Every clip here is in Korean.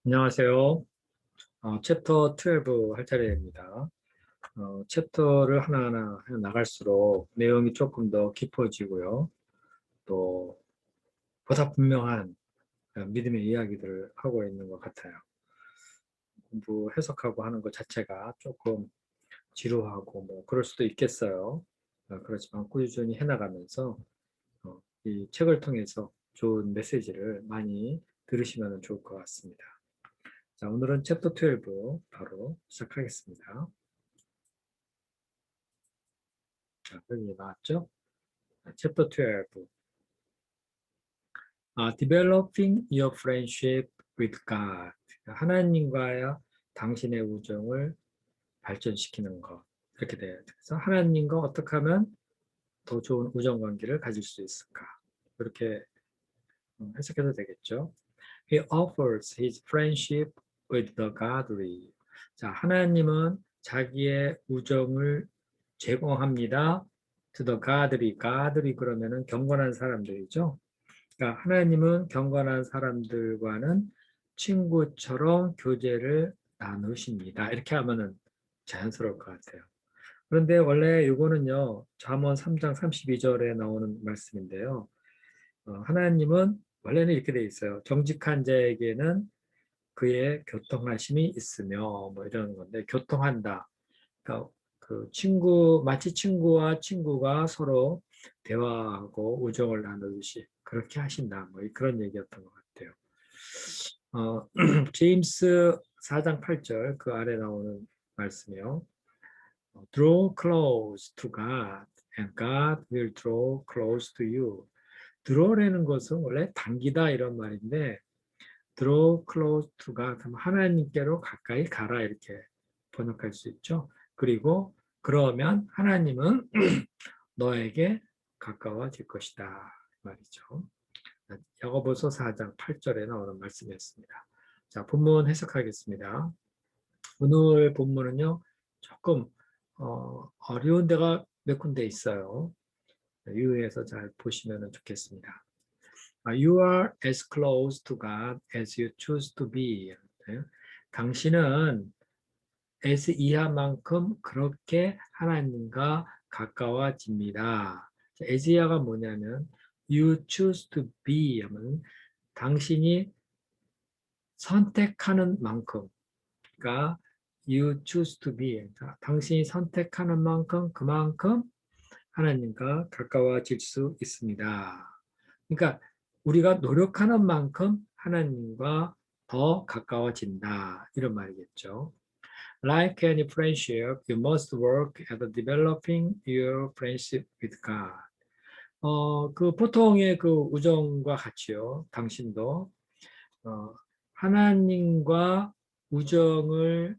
안녕하세요. 챕터 12 할 차례입니다. 챕터를 하나하나 해 나갈수록 내용이 조금 더 깊어지고요. 또 보다 분명한 믿음의 이야기들을 하고 있는 것 같아요. 공부 해석하고 하는 것 자체가 조금 지루하고 뭐 그럴 수도 있겠어요. 그렇지만 꾸준히 해나가면서 이 책을 통해서 좋은 메시지를 많이 들으시면 좋을 것 같습니다. 자, 오늘은 챕터 12 바로 시작하겠습니다. 자, 여기 나왔죠? 챕터 12. Developing your friendship with God. 하나님과의 당신의 우정을 발전시키는 것. 이렇게 돼요. 그래서 하나님과 어떻게 하면 더 좋은 우정 관계를 가질 수 있을까? 이렇게 해석해도 되겠죠. He offers his friendship with the godly. 자, 하나님은 자기의 우정을 제공합니다. To the godly. godly 그러면은 경건한 사람들이죠. 그러니까 하나님은 경건한 사람들과는 친구처럼 교제를 나누십니다. 이렇게 하면은 자연스러울 것 같아요. 그런데 원래 이거는요, 잠언 3장 32절에 나오는 말씀인데요. 하나님은 원래는 이렇게 돼 있어요. 정직한 자에게는 그의 교통하심이 있으며 뭐 이런 건데 교통한다. 그러니까 그 친구 마치 친구와 친구가 서로 대화하고 우정을 나누듯이 그렇게 하신다. 뭐 그런 얘기였던 것 같아요. 제임스 4장 8절 그 아래 나오는 말씀이요. Draw close to God and God will draw close to you. draw라는 것은 원래 당기다 이런 말인데 draw close to God 하면 하나님께로 가까이 가라 이렇게 번역할 수 있죠. 그리고 그러면 하나님은 너에게 가까워질 것이다 말이죠. 야고보서 4장 8절에 나오는 말씀이었습니다. 자, 본문 해석하겠습니다. 오늘 본문은요, 조금 어려운 데가 몇 군데 있어요. 유의해서 잘 보시면 좋겠습니다. You are as close to God as you choose to be. 네? 당신은 as 이하만큼 그렇게 하나님과 가까워집니다. as 이하가 뭐냐면 you choose to be 하면 당신이 선택하는 만큼, 그러니까 you choose to be, 그러니까 당신이 선택하는 만큼 그만큼 하나님과 가까워질 수 있습니다. 그러니까 우리가 노력하는 만큼 하나님과 더 가까워진다. 이런 말이겠죠. Like any friendship, you must work at developing your friendship with God. 그 보통의 그 우정과 같이요. 당신도 하나님과 우정을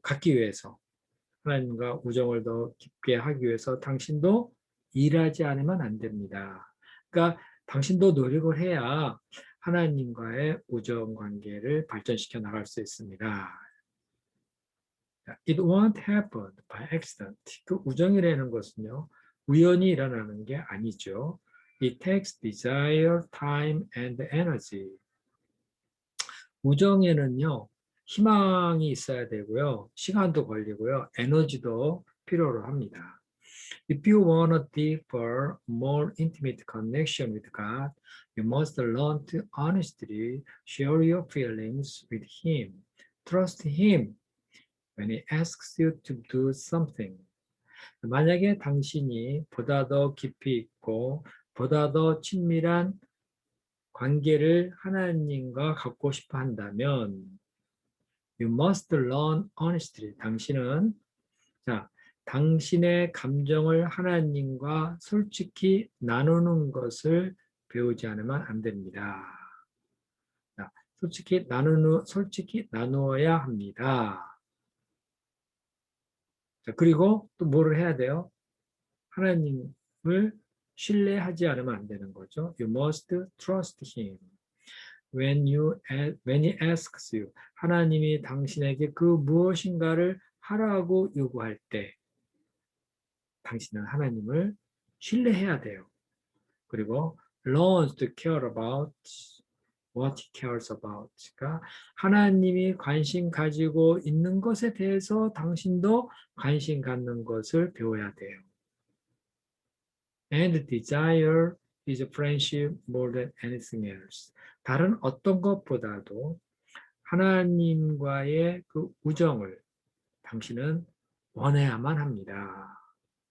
갖기 위해서 하나님과 우정을 더 깊게 하기 위해서 당신도 일하지 않으면 안 됩니다. 그러니까 당신도 노력을 해야 하나님과의 우정 관계를 발전시켜 나갈 수 있습니다. It won't happen by accident. 그 우정이라는 것은요, 우연히 일어나는 게 아니죠. It takes desire, time, and energy. 우정에는요, 희망이 있어야 되고요, 시간도 걸리고요, 에너지도 필요로 합니다. If you want a deeper, more intimate connection with God, you must learn to honestly share your feelings with Him. Trust Him when He asks you to do something. 만약에 당신이 보다 더 깊이 있고 보다 더 친밀한 관계를 하나님과 갖고 싶어 한다면 You must learn honestly. 당신은 자, 당신의 감정을 하나님과 솔직히 나누는 것을 배우지 않으면 안 됩니다. 자, 솔직히 나누어야 합니다. 자, 그리고 또 뭐를 해야 돼요? 하나님을 신뢰하지 않으면 안 되는 거죠. You must trust Him. When He asks you, 하나님이 당신에게 그 무엇인가를 하라고 요구할 때, 당신은 하나님을 신뢰해야 돼요. 그리고 learn to care about what he cares about. 그러니까 하나님이 관심 가지고 있는 것에 대해서 당신도 관심 갖는 것을 배워야 돼요. And desire is friendship more than anything else. 다른 어떤 것보다도 하나님과의 그 우정을 당신은 원해야만 합니다.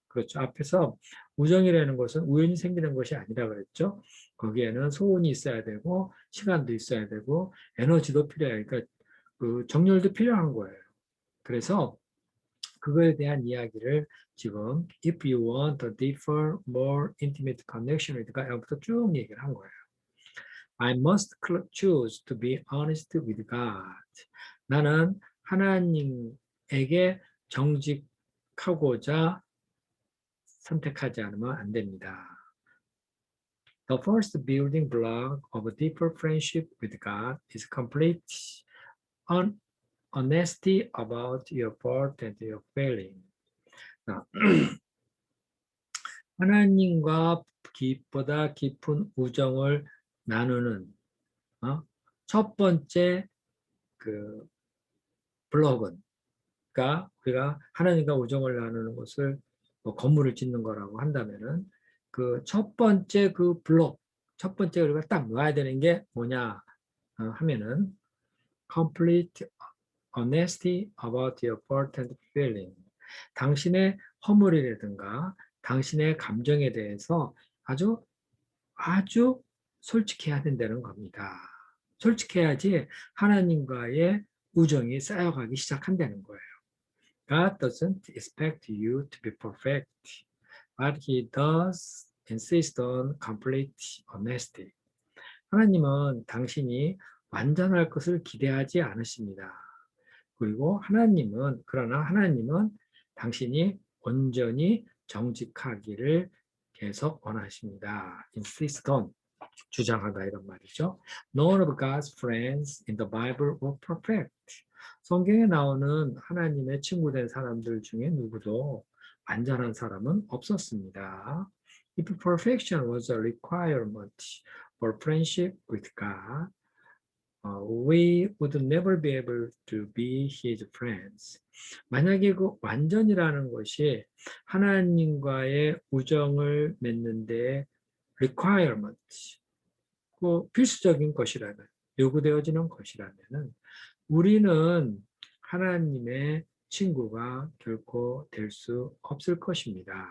그렇죠. 앞에서 우정이라는 것은 우연히 생기는 것이 아니라 그랬죠. 거기에는 소원이 있어야 되고 시간도 있어야 되고 에너지도 필요해요. 그러니까 그 정열도 필요한 거예요. 그래서 그거에 대한 이야기를 지금 if you want a deeper, more intimate connection with God부터 쭉 얘기를 한 거예요. I must choose to be honest with God. 나는 하나님에게 정직하고자 선택하지 않으면 안 됩니다. The first building block of a deeper friendship with God is complete honesty about your fault and your failing. 하나님과 보다 깊은 우정을 나누는 첫 번째 그 블록은 그러니까 우리가 하나님과 우정을 나누는 것을 뭐 건물을 짓는 거라고 한다면은 그 첫 번째 그 블록 첫 번째 우리가 딱 놔야 되는 게 뭐냐 하면은 complete honesty about your fault and feeling. 당신의 허물이라든가 당신의 감정에 대해서 아주 솔직해야 된다는 겁니다. 솔직해야지 하나님과의 우정이 쌓여가기 시작한다는 거예요. God doesn't expect you to be perfect, but He does insist on complete honesty. 하나님은 당신이 완전할 것을 기대하지 않으십니다. 그리고 그러나 하나님은 당신이 온전히 정직하기를 계속 원하십니다. insist on, 주장하다 이런 말이죠. None of God's friends in the Bible were perfect. 성경에 나오는 하나님의 친구된 사람들 중에 누구도 완전한 사람은 없었습니다. If perfection was a requirement for friendship with God, we would never be able to be His friends. 만약에 그 완전이라는 것이 하나님과의 우정을 맺는 데 requirement, 그 필수적인 것이라면, 요구되어지는 것이라면은 우리는 하나님의 친구가 결코 될 수 없을 것입니다.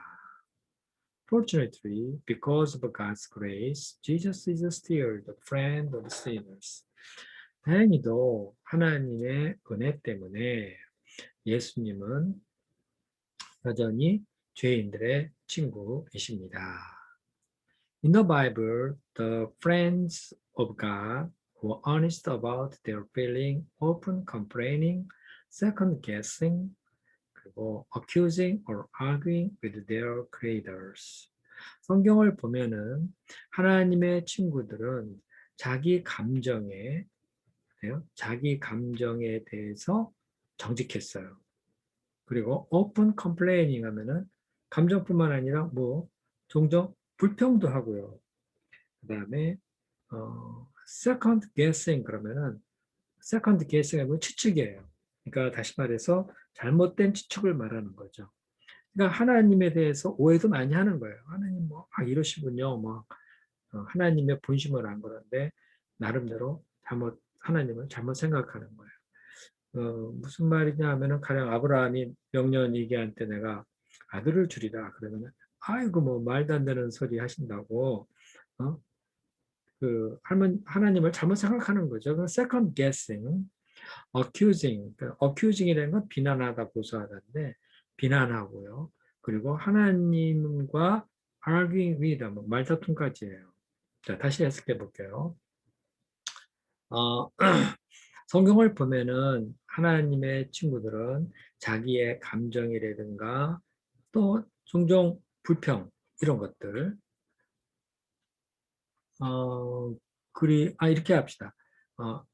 Fortunately, because of God's grace, Jesus is still the friend of sinners. 다행히도 하나님의 은혜 때문에 예수님은 여전히 죄인들의 친구이십니다. In the Bible, the friends of God who are honest about their feeling, often complaining, second guessing, 그리고 accusing or arguing with their creators. 성경을 보면은 하나님의 친구들은 자기 감정에 대해서 정직했어요. 그리고 open complaining 하면은 감정뿐만 아니라 뭐 종종 불평도 하고요. 그 다음에 second guessing 그러면은 second guessing 하면 추측이에요. 그러니까 다시 말해서 잘못된 추측을 말하는 거죠. 그러니까 하나님에 대해서 오해도 많이 하는 거예요. 하나님 이러시군요. 하나님의 본심을 안 그런데 나름대로 하나님을 잘못 생각하는 거예요. 무슨 말이냐 하면은 가령 아브라함이 명령 얘기할 때 내가 아들을 주리라 그러면은 아이고 뭐 말도 안 되는 소리 하신다고 하나님을 잘못 생각하는 거죠. 그 second guessing, accusing, accusing이라는 건 비난하다, 고소하다인데 비난하고요. 그리고 하나님과 arguing with, 말다툼까지예요. 자, 다시 해석해 볼게요. 성경을 보면은 하나님의 친구들은 자기의 감정이라든가 또 종종 불평 이런 것들 이렇게 합시다.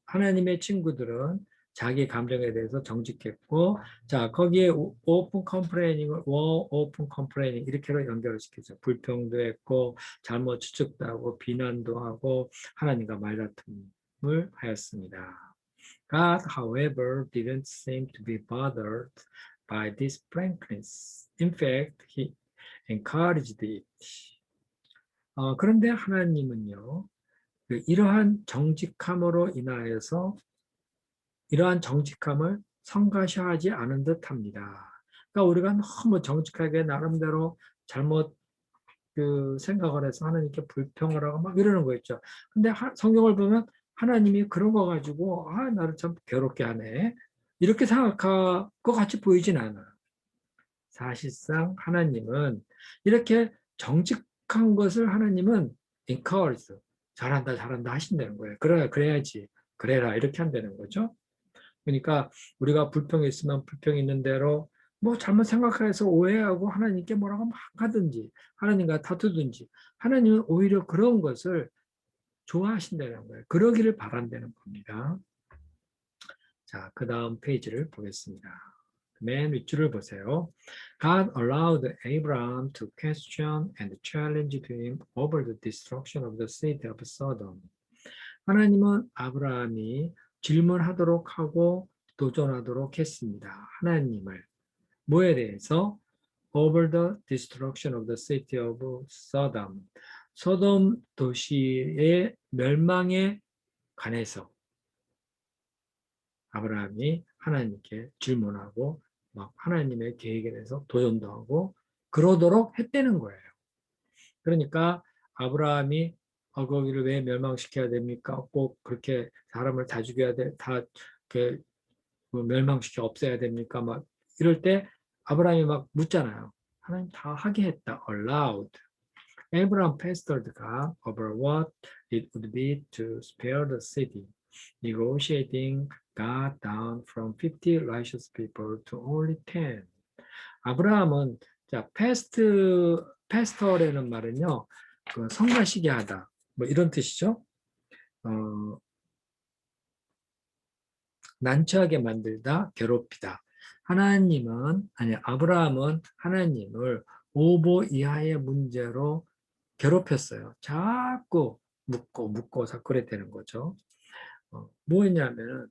하나님의 친구들은 자기 감정에 대해서 정직했고, 자, 거기에 오픈 컴플레이닝을 오픈 컴플레이닝 이렇게로 연결을 시키죠. 불평도 했고, 잘못 추측도 하고, 비난도 하고, 하나님과 말다툼. 하였습니다. God, however, didn't seem to be bothered by this frankness. In fact, he encouraged it. 그런데 하나님은요, 이러한 정직함으로 인하여서 이러한 정직함을 성가셔하지 않은 듯합니다. 그러니까 우리가 너무 정직하게 나름대로 잘못 생각을 해서 하나님께 불평을 하고 막 이러는 거 있죠. 근데 성경을 보면 하나님이 그런 거 가지고 나를 참 괴롭게 하네. 이렇게 생각할 것 같이 보이진 않아요. 사실상 하나님은 이렇게 정직한 것을 하나님은 encourage, 잘한다, 잘한다 하신다는 거예요. 그래야지, 그래라 이렇게 한다는 거죠. 그러니까 우리가 불평이 있으면 불평이 있는 대로 뭐 잘못 생각해서 오해하고 하나님께 뭐라고 막 하든지 하나님과 다투든지 하나님은 오히려 그런 것을 좋아하신다는 거예요. 그러기를 바란다는 겁니다. 자, 그 다음 페이지를 보겠습니다. 맨 윗줄을 보세요. God allowed Abraham to question and challenge him over the destruction of the city of Sodom. 하나님은 아브라함이 질문하도록 하고 도전하도록 했습니다. 하나님을 뭐에 대해서? Over the destruction of the city of Sodom. 소돔 도시의 멸망에 관해서 아브라함이 하나님께 질문하고 막 하나님의 계획에 대해서 도전도 하고 그러도록 했다는 거예요. 그러니까 아브라함이 거기를 왜 멸망시켜야 됩니까? 꼭 그렇게 사람을 다 죽여야 돼, 다 이렇게 멸망시켜 없애야 됩니까? 막 이럴 때 아브라함이 막 묻잖아요. 하나님 다 하게 했다. Allowed. Abraham pestered God over what it would be to spare the city, negotiating God down from 50 righteous people to only 10. 아브라함은 자 페스터라는 말은요, 성가시게 하다 뭐 이런 뜻이죠. 난처하게 만들다, 괴롭히다. 아브라함은 하나님을 오보 이하의 문제로 괴롭혔어요. 자꾸 묻고 그랬다는 거죠. 뭐였냐면은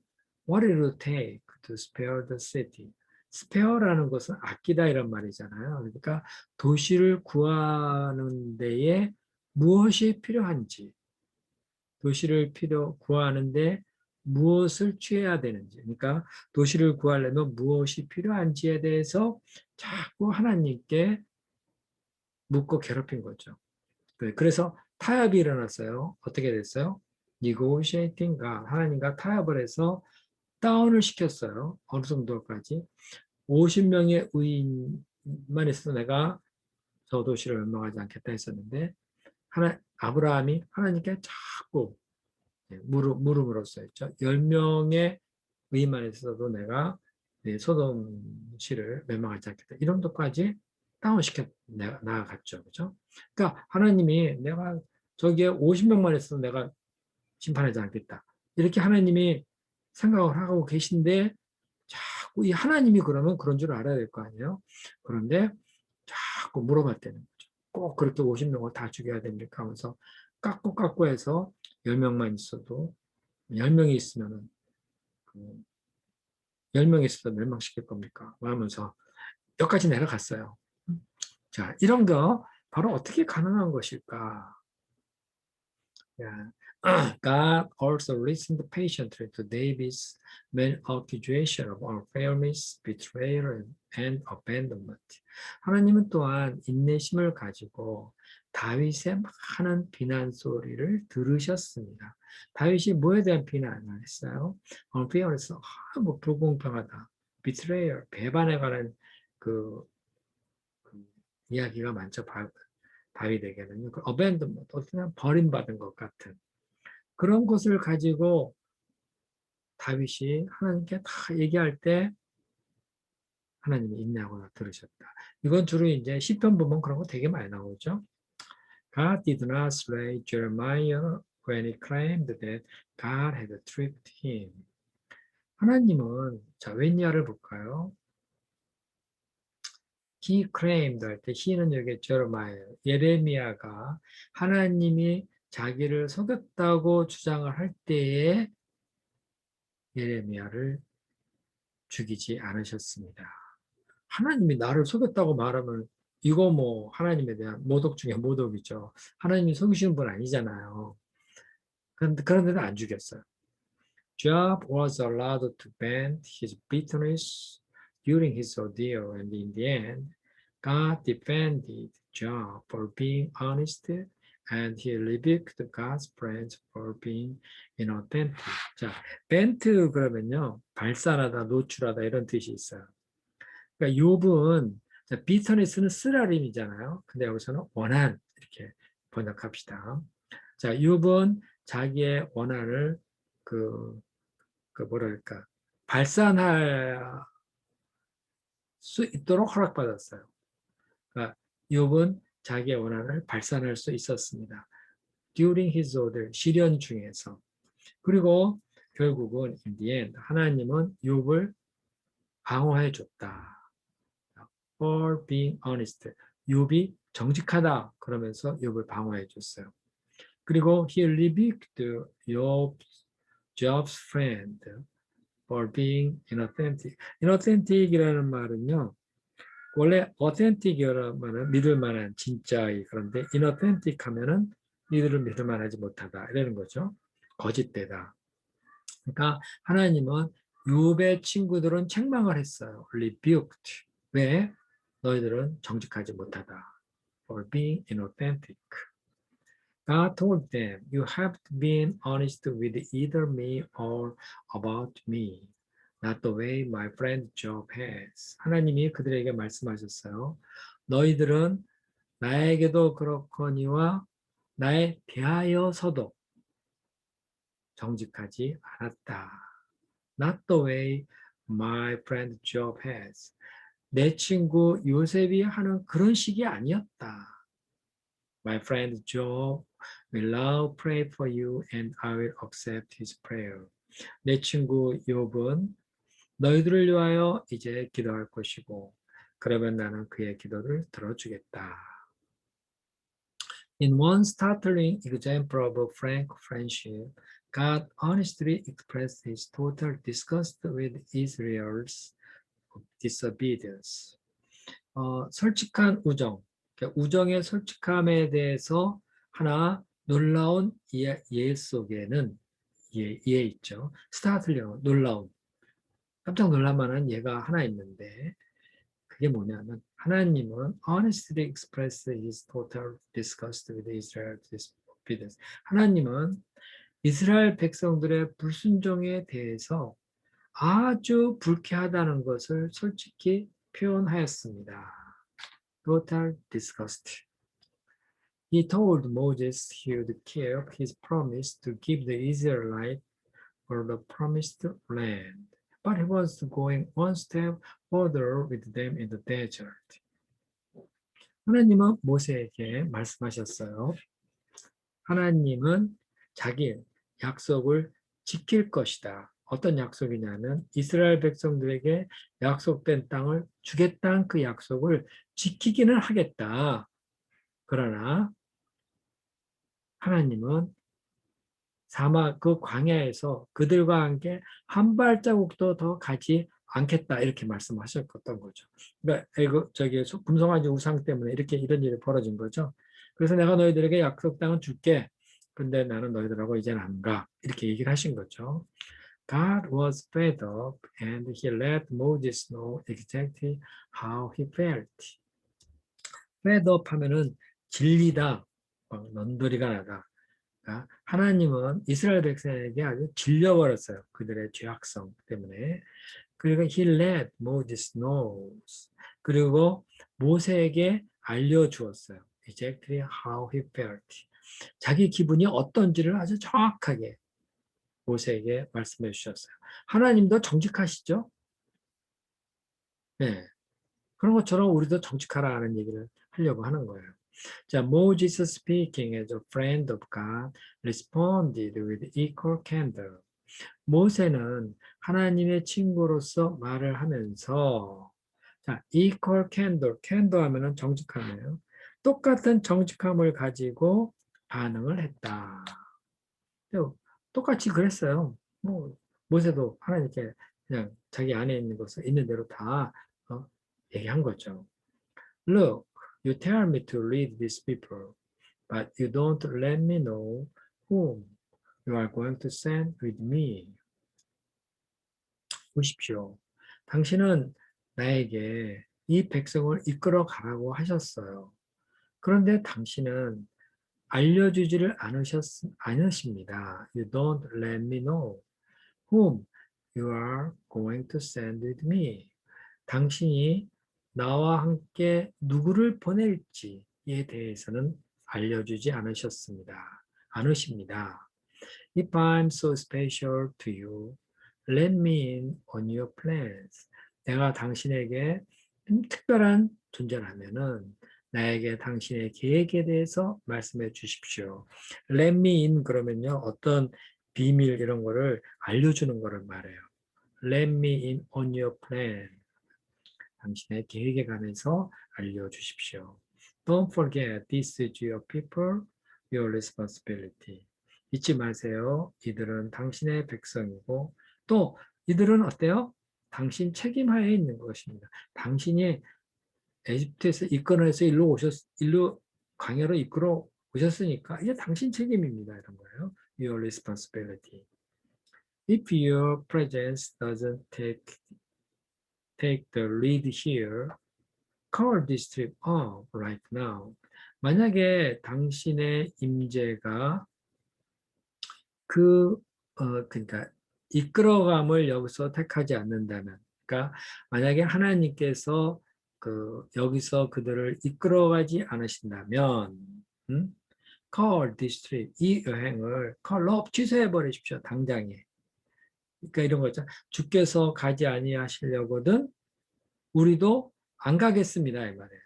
what it would take to spare the city. spare라는 것은 아끼다 이런 말이잖아요. 그러니까 도시를 구하는 데에 무엇이 필요한지, 구하는데 무엇을 취해야 되는지, 그러니까 도시를 구하려면 무엇이 필요한지에 대해서 자꾸 하나님께 묻고 괴롭힌 거죠. 그래서 타협이 일어났어요. 어떻게 됐어요? negotiating가 하나님과 타협을 해서 다운을 시켰어요. 어느 정도까지? 50명의 의인만 있어도 내가 저 도시를 멸망하지 않겠다 했었는데 아브라함이 하나님께 자꾸 물음으로써 했죠. 10명의 의인만 있어도 내가 소돔시를 멸망하지 않겠다. 이런 것까지 다운시켜 나아갔죠. 그죠? 그러니까 하나님이 내가 저기에 50명만 있어도 내가 심판하지 않겠다. 이렇게 하나님이 생각을 하고 계신데 자꾸 이 하나님이 그러면 그런 줄 알아야 될 거 아니에요. 그런데 자꾸 물어봤다는 거죠. 꼭 그렇게 50명을 다 죽여야 됩니까? 하면서 깎고 해서 10명만 있어도 10명이 있으면은 10명이 있어도 멸망시킬 겁니까? 하면서 여기까지 내려갔어요. 자, 이런 거 바로 어떻게 가능한 것일까? Yeah. God also listened patiently to David's main accusation of unfairness, betrayal, and abandonment. 하나님은 또한 인내심을 가지고 다윗의 많은 비난 소리를 들으셨습니다. 다윗이 뭐에 대한 비난을 했어요? unfairness, 뭐 불공평하다. betrayal, 배반에 관한 그, 그 이야기가 많죠. 다윗에게는요. 그 abandonment, 어떻게 보면 버림받은 것 같은 그런 것을 가지고 다윗이 하나님께 다 얘기할 때 하나님이 인내하고 들으셨다. 이건 주로 이제 시편 보면 그런 거 되게 많이 나오죠. God did not slay Jeremiah when he claimed that God had tricked him. 하나님은 자 웬야를 볼까요? He claimed 할 때 he는 여기 제레미야 예레미야가 하나님이 자기를 속였다고 주장을 할 때에 예레미야를 죽이지 않으셨습니다. 하나님이 나를 속였다고 말하면 이거 뭐 하나님에 대한 모독 중에 모독이죠. 하나님이 속이시는 분 아니잖아요. 그런데도 안 죽였어요. Job was allowed to vent his bitterness during his ordeal, and in the end, God defended Job for being honest, and he rebuked God's friends for being inauthentic. 자, vent 그러면요, 발산하다, 노출하다 이런 뜻이 있어요. 그러니까 욥은 bitterness는 쓰라림이잖아요. 근데 여기서는 원한 이렇게 번역합시다. 자, 욥은 자기의 원한을 그 뭐랄까 발산할 수 있도록 허락받았어요. 그러니까 욥은 자기의 원한을 발산할 수 있었습니다. During his order, 시련 중에서. 그리고 결국은 in the end, 하나님은 욥을 방어해 줬다. For being honest. 욥이 정직하다 그러면서 욥을 방어해 줬어요. 그리고 he rebuked Job's friend for being inauthentic. inauthentic이라는 말은요. 원래 authentic이라는 말은 믿을 만한 진짜이 그런데 inauthentic 하면은 이들을 믿을 만하지 못하다 이러는 거죠. 거짓되다. 그러니까 하나님은 욥의 친구들은 책망을 했어요. rebuked. 왜? 너희들은 정직하지 못하다. for being inauthentic. God told them, you have been honest with either me or about me. Not the way my friend Job has. 하나님이 그들에게 말씀하셨어요. 너희들은 나에게도 그렇거니와 나에 대하여서도 정직하지 않았다. Not the way my friend Job has. 내 친구 요셉이 하는 그런 식이 아니었다. My friend Job will now pray for you and I will accept his prayer. 내 친구 욥은 너희들을 위하여 이제 기도할 것이고 그러면 나는 그의 기도를 들어주겠다. In one startling example of frank friendship, God honestly expressed his total disgust with Israel's disobedience. 솔직한 우정, 우정의 솔직함에 대해서 하나 놀라운 예 속에는 예 있죠. 스타틀링 놀라운 깜짝 놀랄 만한 예가 하나 있는데 그게 뭐냐면 하나님은 honestly expressed his total disgust with Israel's disobedience. 하나님은 이스라엘 백성들의 불순종에 대해서 아주 불쾌하다는 것을 솔직히 표현하였습니다. Total disgust. He told Moses he would keep his promise to give the Israelites for the promised land. But he was going one step further with them in the desert. 하나님은 모세에게 말씀하셨어요. 하나님은 자기 약속을 지킬 것이다. 어떤 약속이냐면 이스라엘 백성들에게 약속된 땅을 주겠다는 그 약속을 지키기는 하겠다. 그러나 하나님은 사막 그 광야에서 그들과 함께 한 발자국도 더 가지 않겠다 이렇게 말씀하셨던 거죠. 그러니까 저기 금송아지 우상 때문에 이렇게 이런 일이 벌어진 거죠. 그래서 내가 너희들에게 약속 땅은 줄게. 근데 나는 너희들하고 이제는 안 가. 이렇게 얘기를 하신 거죠. God was fed up and he let Moses know exactly how he felt. fed up 하면은 질리다, 넌더리가 나다. 하나님은 이스라엘 백성에게 아주 질려버렸어요. 그들의 죄악성 때문에. 그리고 he let Moses know. 그리고 모세에게 알려주었어요. Exactly how he felt. 자기 기분이 어떤지를 아주 정확하게 모세에게 말씀해 주셨어요. 하나님도 정직하시죠? 네. 그런 것처럼 우리도 정직하라는 얘기를 하려고 하는 거예요. 자, Moses speaking as a friend of God responded with equal candor. 모세는 하나님의 친구로서 말을 하면서 자, equal candor, candor 하면은 정직함이에요. 똑같은 정직함을 가지고 반응을 했다. 똑같이 그랬어요. 뭐 모세도 하나님께 그냥 자기 안에 있는 것을 있는 대로 다 얘기한 거죠. Look, you tell me to lead these people, but you don't let me know whom you are going to send with me. 보십시오. 당신은 나에게 이 백성을 이끌어 가라고 하셨어요. 그런데 당신은 알려주지를 않으십니다. You don't let me know whom you are going to send with me. 당신이 나와 함께 누구를 보낼지에 대해서는 알려주지 않으십니다. If I'm so special to you, let me in on your plans. 내가 당신에게 특별한 존재라면은 나에게 당신의 계획에 대해서 말씀해 주십시오. Let me in 그러면요 어떤 비밀 이런 거를 알려주는 거를 말해요. Let me in on your plan. 당신의 계획에 관해서 알려주십시오. Don't forget, this is your people, your responsibility. 잊지 마세요. 이들은 당신의 백성이고 또 이들은 어때요? 당신 책임하에 있는 것입니다. 당신이 에집트에서 이끌어내서 일로 광야로 이끌어 오셨으니까 이게 당신 책임입니다. 이런 거예요. Your responsibility. If your presence doesn't take the lead here, call this trip off right now. 만약에 당신의 임재가 그러니까 이끌어감을 여기서 택하지 않는다면, 그러니까 만약에 하나님께서 여기서 그들을 이끌어가지 않으신다면, call this trip 이 여행을 call off 취소해 버리십시오 당장에. 그러니까 이런 거죠. 주께서 가지 아니하시려거든 우리도 안 가겠습니다 이 말이에요.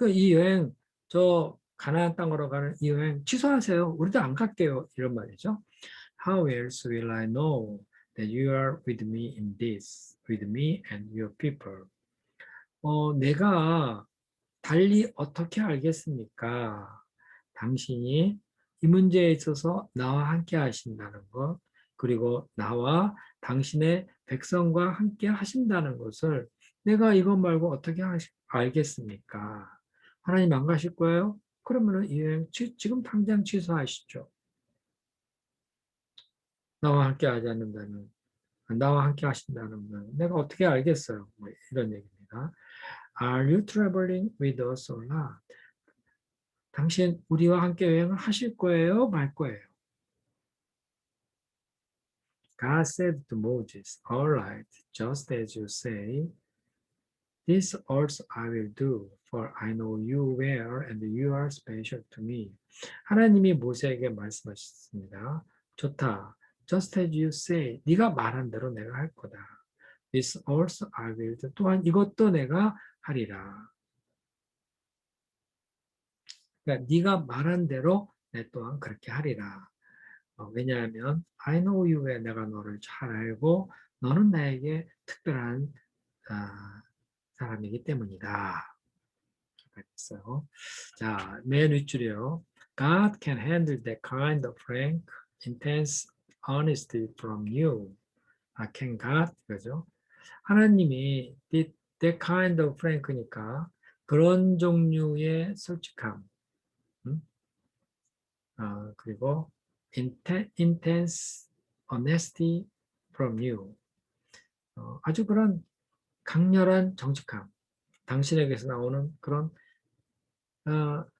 이 여행 저 가나안 땅으로 가는 이 여행 취소하세요. 우리도 안 갈게요. 이런 말이죠. How else will I know that you are with me in this, with me and your people? 내가 달리 어떻게 알겠습니까? 당신이 이 문제에 있어서 나와 함께 하신다는 것, 그리고 나와 당신의 백성과 함께 하신다는 것을 내가 이것 말고 어떻게 알겠습니까? 하나님 안 가실 거예요? 그러면 이 여행 지금 당장 취소하시죠. 나와 함께 하지 않는다면, 나와 함께 하신다는 건 내가 어떻게 알겠어요? 뭐 이런 얘기입니다. Are you traveling with us or not? 당신 우리와 함께 여행을 하실 거예요? 말 거예요? God said to Moses, all right, just as you say, this also I will do, for I know you well and you are special to me. 하나님이 모세에게 말씀하셨습니다. 좋다. Just as you say, 네가 말한 대로 내가 할 거다. This also I will do. 또한 이것도 내가 하리라. 그러니까 네가 말한 대로 내 또한 그렇게 하리라. 왜냐하면 I know you에 내가 너를 잘 알고 너는 나에게 특별한 사람이기 때문이다. 그랬어요. 자, 맨 윗줄이요. God can handle that kind of frank, intense honesty from you. can God? 그죠? 하나님이 that kind of frank니까 그런 종류의 솔직함, 그리고 intense honesty from you. 아주 그런 강렬한 정직함, 당신에게서 나오는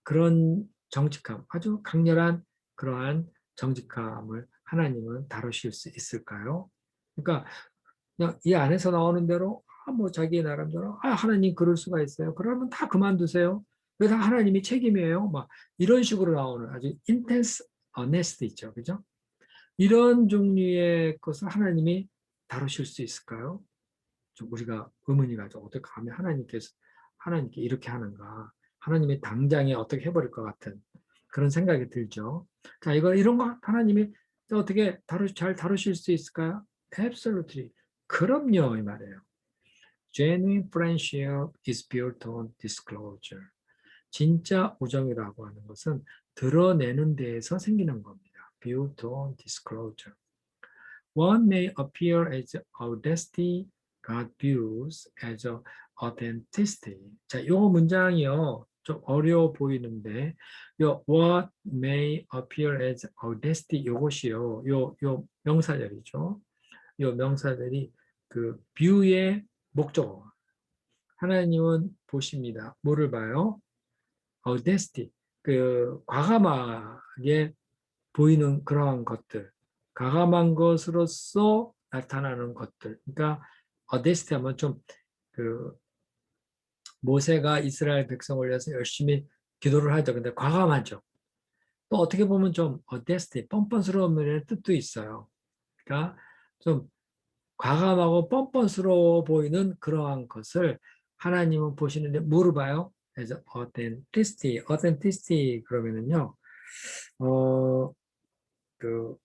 그런 정직함, 아주 강렬한 그러한 정직함을 하나님은 다루실 수 있을까요? 그러니까 그냥 이 안에서 나오는 대로 뭐 자기 나름대로 하나님 그럴 수가 있어요. 그러면 다 그만두세요. 그래서 하나님이 책임이에요. 막 이런 식으로 나오는 아주 intense honesty 있죠, 그죠? 이런 종류의 것을 하나님이 다루실 수 있을까요? 좀 우리가 의문이 가죠. 어떻게 감히 하나님께 이렇게 하는가? 하나님이 당장에 어떻게 해버릴 것 같은 그런 생각이 들죠. 자, 이런 거 하나님이 어떻게 잘 다루실 수 있을까요? Absolutely. 그럼요, 이 말이에요. Genuine friendship is built on disclosure. 진짜 우정이라고 하는 것은 드러내는 데에서 생기는 겁니다. Built on disclosure. One may appear as audacity, God views as authenticity. 자, 요 문장이요. 좀 어려워 보이는데, 요 what may appear as audacity 요것이요. 요 명사절이죠. 요 명사절이 그 view의 목적어. 하나님은 보십니다. 뭐를 봐요? audacity. 그 과감하게 보이는 그러한 것들, 과감한 것으로서 나타나는 것들. 그러니까 어데스티 하면 좀 그 모세가 이스라엘 백성을 위해서 열심히 기도를 하죠. 근데 과감하죠. 또 어떻게 보면 좀 어데스티, 뻔뻔스러움의 뜻도 있어요. 그러니까 좀 과감하고 뻔뻔스러워 보이는 그러한 것을 하나님은 보시는데 뭐를 봐요? 그래서 authenticity 그러면은요, 어, 그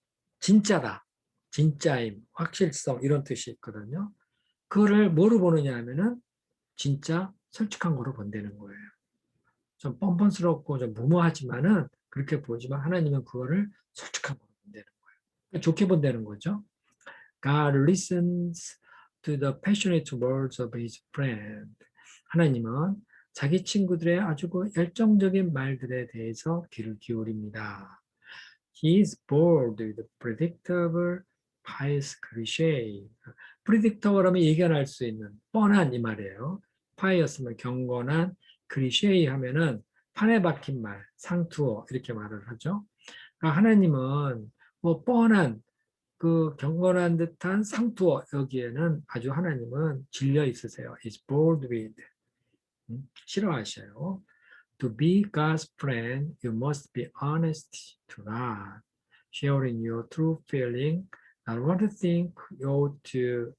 진짜다, 진짜임, 확실성 이런 뜻이 있거든요. 그거를 뭐로 보느냐 하면은 진짜 솔직한 거로 본다는 거예요. 좀 뻔뻔스럽고 좀 무모하지만은 그렇게 보지만 하나님은 그거를 솔직한 거로 본다는 거예요. 좋게 본다는 거죠. God listens to the passionate words of his friend. 하나님은 자기 친구들의 아주 그 열정적인 말들에 대해서 귀를 기울입니다. He is bored with predictable, pious cliché. predictable 하면 예견할 수 있는 뻔한 이 말이에요. pious면 경건한, cliché 하면은 판에 박힌 말, 상투어 이렇게 말을 하죠. 그러니까 하나님은 뭐 뻔한 그 경건한 듯한 상투어 여기에는 아주 하나님은 질려 있으세요. is bored with. 싫어하셔요. To be God's friend, you must be honest to God, sharing your true feeling, not what you think you ought to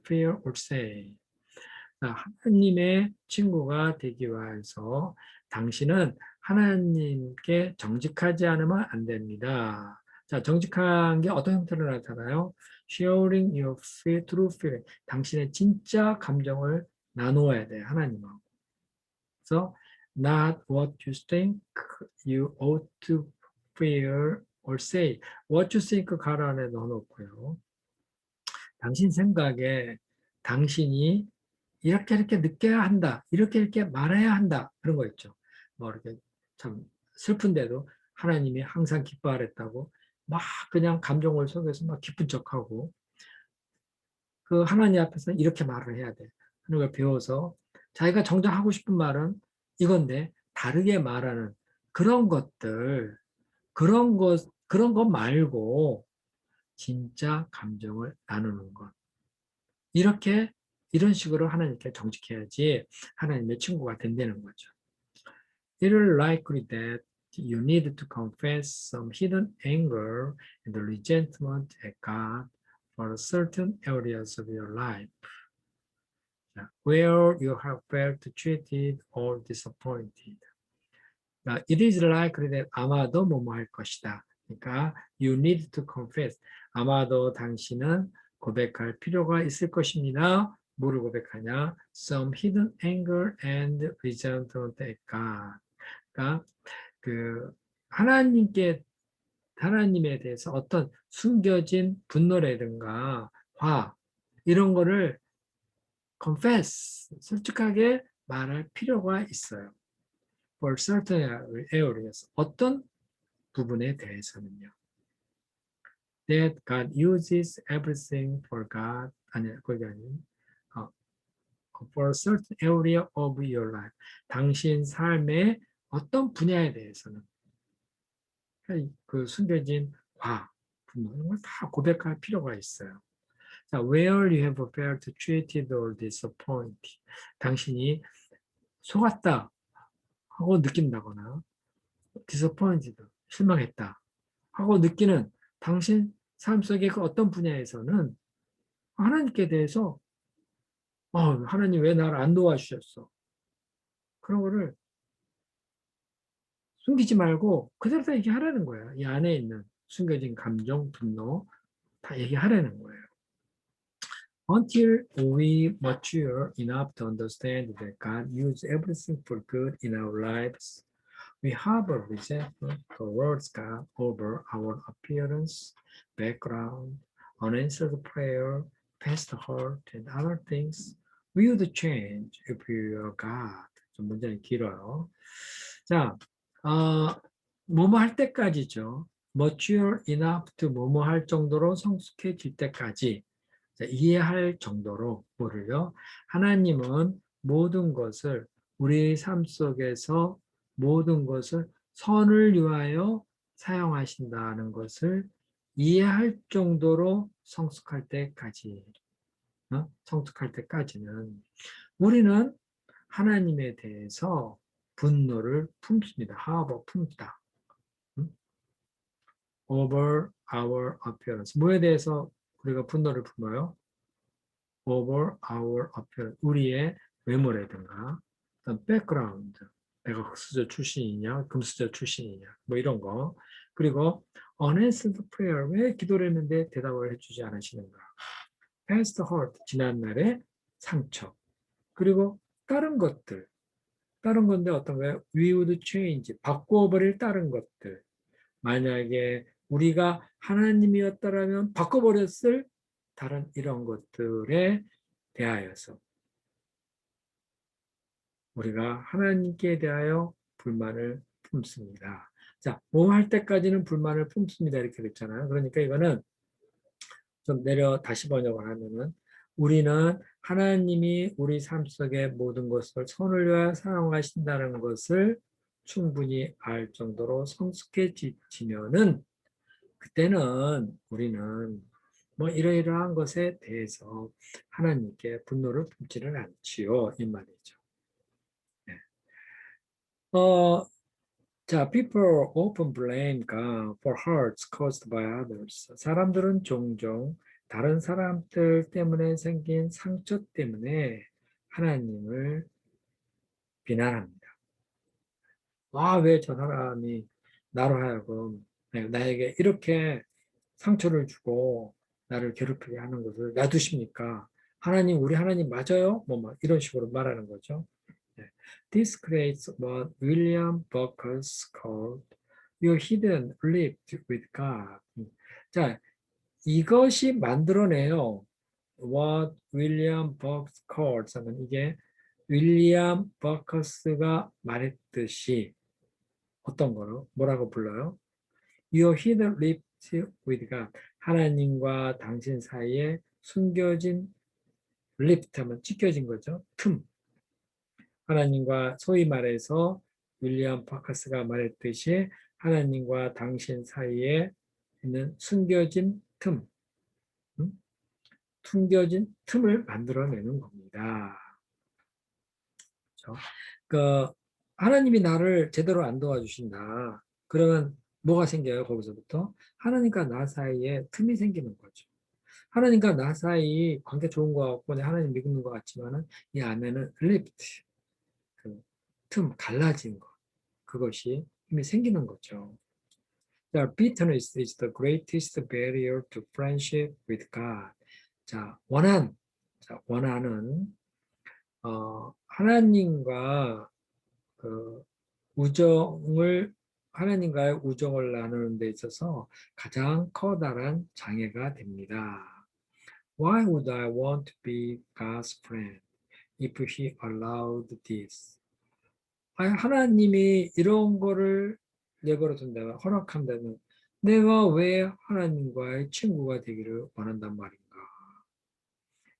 feel or say. 하나님의 친구가 되기 위해서 당신은 하나님께 정직하지 않으면 안 됩니다. 자, 정직한 게 어떤 형태로 나타나요? Sharing your true feeling. 당신의 진짜 감정을 나누어야 돼, 하나님하고. 그래서 not what you think you ought to feel or say. What you think 가로 안에 넣어놓고요. 당신 생각에 당신이 이렇게 느껴야 한다. 이렇게 말해야 한다. 그런 거 있죠. 뭐 이렇게 참 슬픈데도 하나님이 항상 기뻐하랬다고 막 그냥 감정을 속여서 막 기쁜 척하고 그 하나님 앞에서 이렇게 말을 해야 돼. 하는 걸 배워서 자기가 정작 하고 싶은 말은 이건데 다르게 말하는 그런 것들, 그런 것 말고 진짜 감정을 나누는 것. 이렇게 이런 식으로 하나님께 정직해야지 하나님의 친구가 된다는 거죠. It is likely that you need to confess some hidden anger and resentment at God for certain areas of your life where you have felt treated or disappointed. It is likely that 아마도 뭐뭐 할 것이다. 그러니까 you need to confess. 아마도 당신은 고백할 필요가 있을 것입니다. 뭐를 고백하냐? Some hidden anger and resentment at God. 그러니까 그 하나님에 대해서 어떤 숨겨진 분노라든가 화 이런 거를 confess 솔직하게 말할 필요가 있어요. For certain areas 어떤 부분에 대해서는요. That God uses everything for God 아니 거기 아닌 for a certain area of your life 당신 삶의 어떤 분야에 대해서는 그 숨겨진 과 분노 이런 걸 다 고백할 필요가 있어요. 자, where you have felt treated or disappointed 당신이 속았다 하고 느낀다거나 disappointed 실망했다 하고 느끼는 당신 삶 속의 그 어떤 분야에서는 하나님께 대해서 하나님 왜 나를 안 도와주셨어? 그런 거를 숨기지 말고 그대로 다 얘기하라는 거야. 이 안에 있는 숨겨진 감정, 분노 다 얘기하라는 거예요. Until we mature enough to understand that God uses everything for good in our lives, we harbor resentment towards God over our appearance, background, unanswered prayer, past hurt, and other things. We would change if we were God. 좀 문장이 길어요. 자, 뭐뭐 할 때까지죠. mature enough to 뭐뭐 할 정도로 성숙해질 때까지 자, 이해할 정도로 뭐를요? 하나님은 모든 것을 우리 삶 속에서 모든 것을 선을 위하여 사용하신다는 것을 이해할 정도로 성숙할 때까지, 성숙할 때까지는 우리는 하나님에 대해서 분노를 품습니다. 하버 품다. Over our appearance. 뭐에 대해서 우리가 분노를 품어요? Over our appearance. 우리의 외모라든가, 그다음 background. 내가 흑수저 출신이냐, 금수저 출신이냐, 뭐 이런 거. 그리고 unanswered prayer. 왜 기도를 했는데 대답을 해주지 않으시는가? Past hurt. 지난날의 상처. 그리고 다른 것들. 다른 건데 어떤 거예요? We would change. 바꿔버릴 다른 것들. 만약에 우리가 하나님이었다라면 바꿔버렸을 다른 이런 것들에 대하여서 우리가 하나님께 대하여 불만을 품습니다. 자, 뭐 할 때까지는 불만을 품습니다. 이렇게 됐잖아요. 그러니까 이거는 좀 내려 다시 번역을 하면은 우리는 하나님이 우리 삶 속의 모든 것을 선을 위하여 사용하신다는 것을 충분히 알 정도로 성숙해지면은 그때는 우리는 뭐 이러이러한 것에 대해서 하나님께 분노를 품지는 않지요. 이 말이죠. 네. 자, people often blame God for hurts caused by others. 사람들은 종종 다른 사람들 때문에 생긴 상처 때문에 하나님을 비난합니다. 아, 왜 저 사람이 나로 하여금 나에게 이렇게 상처를 주고 나를 괴롭히게 하는 것을 놔두십니까? 하나님, 우리 하나님 맞아요? 뭐 막 이런 식으로 말하는 거죠. 네. This creates what William Burkus called your hidden rift with God. 자, 이것이 만들어내요. What William Burkus calls 하면 이게 윌리엄 버커스가 말했듯이 어떤 거로 뭐라고 불러요? Your hidden rift with God. 하나님과 당신 사이에 숨겨진 rift 하면 찢겨진 거죠. 틈. 하나님과 소위 말해서 윌리엄 파커스가 말했듯이 하나님과 당신 사이에 있는 숨겨진 틈, 숨겨진 틈을 만들어내는 겁니다. 그렇죠? 그 하나님이 나를 제대로 안 도와주신다. 그러면 뭐가 생겨요? 거기서부터 하나님과 나 사이에 틈이 생기는 거죠. 하나님과 나 사이 관계 좋은 것 같고 하나님 믿는 것 같지만은 이 안에는 리프트, 그 틈, 갈라진 것. 그것이 힘이 생기는 거죠. 자, bitterness is the greatest barrier to friendship with God. 자, 원한은 하나님과 그 하나님과의 우정을 나누는 데 있어서 가장 커다란 장애가 됩니다. Why would I want to be God's friend if He allowed this? 하나님이 이런 거를 내버려 둔다면, 허락한다면 내가 왜 하나님과의 친구가 되기를 원한단 말인가?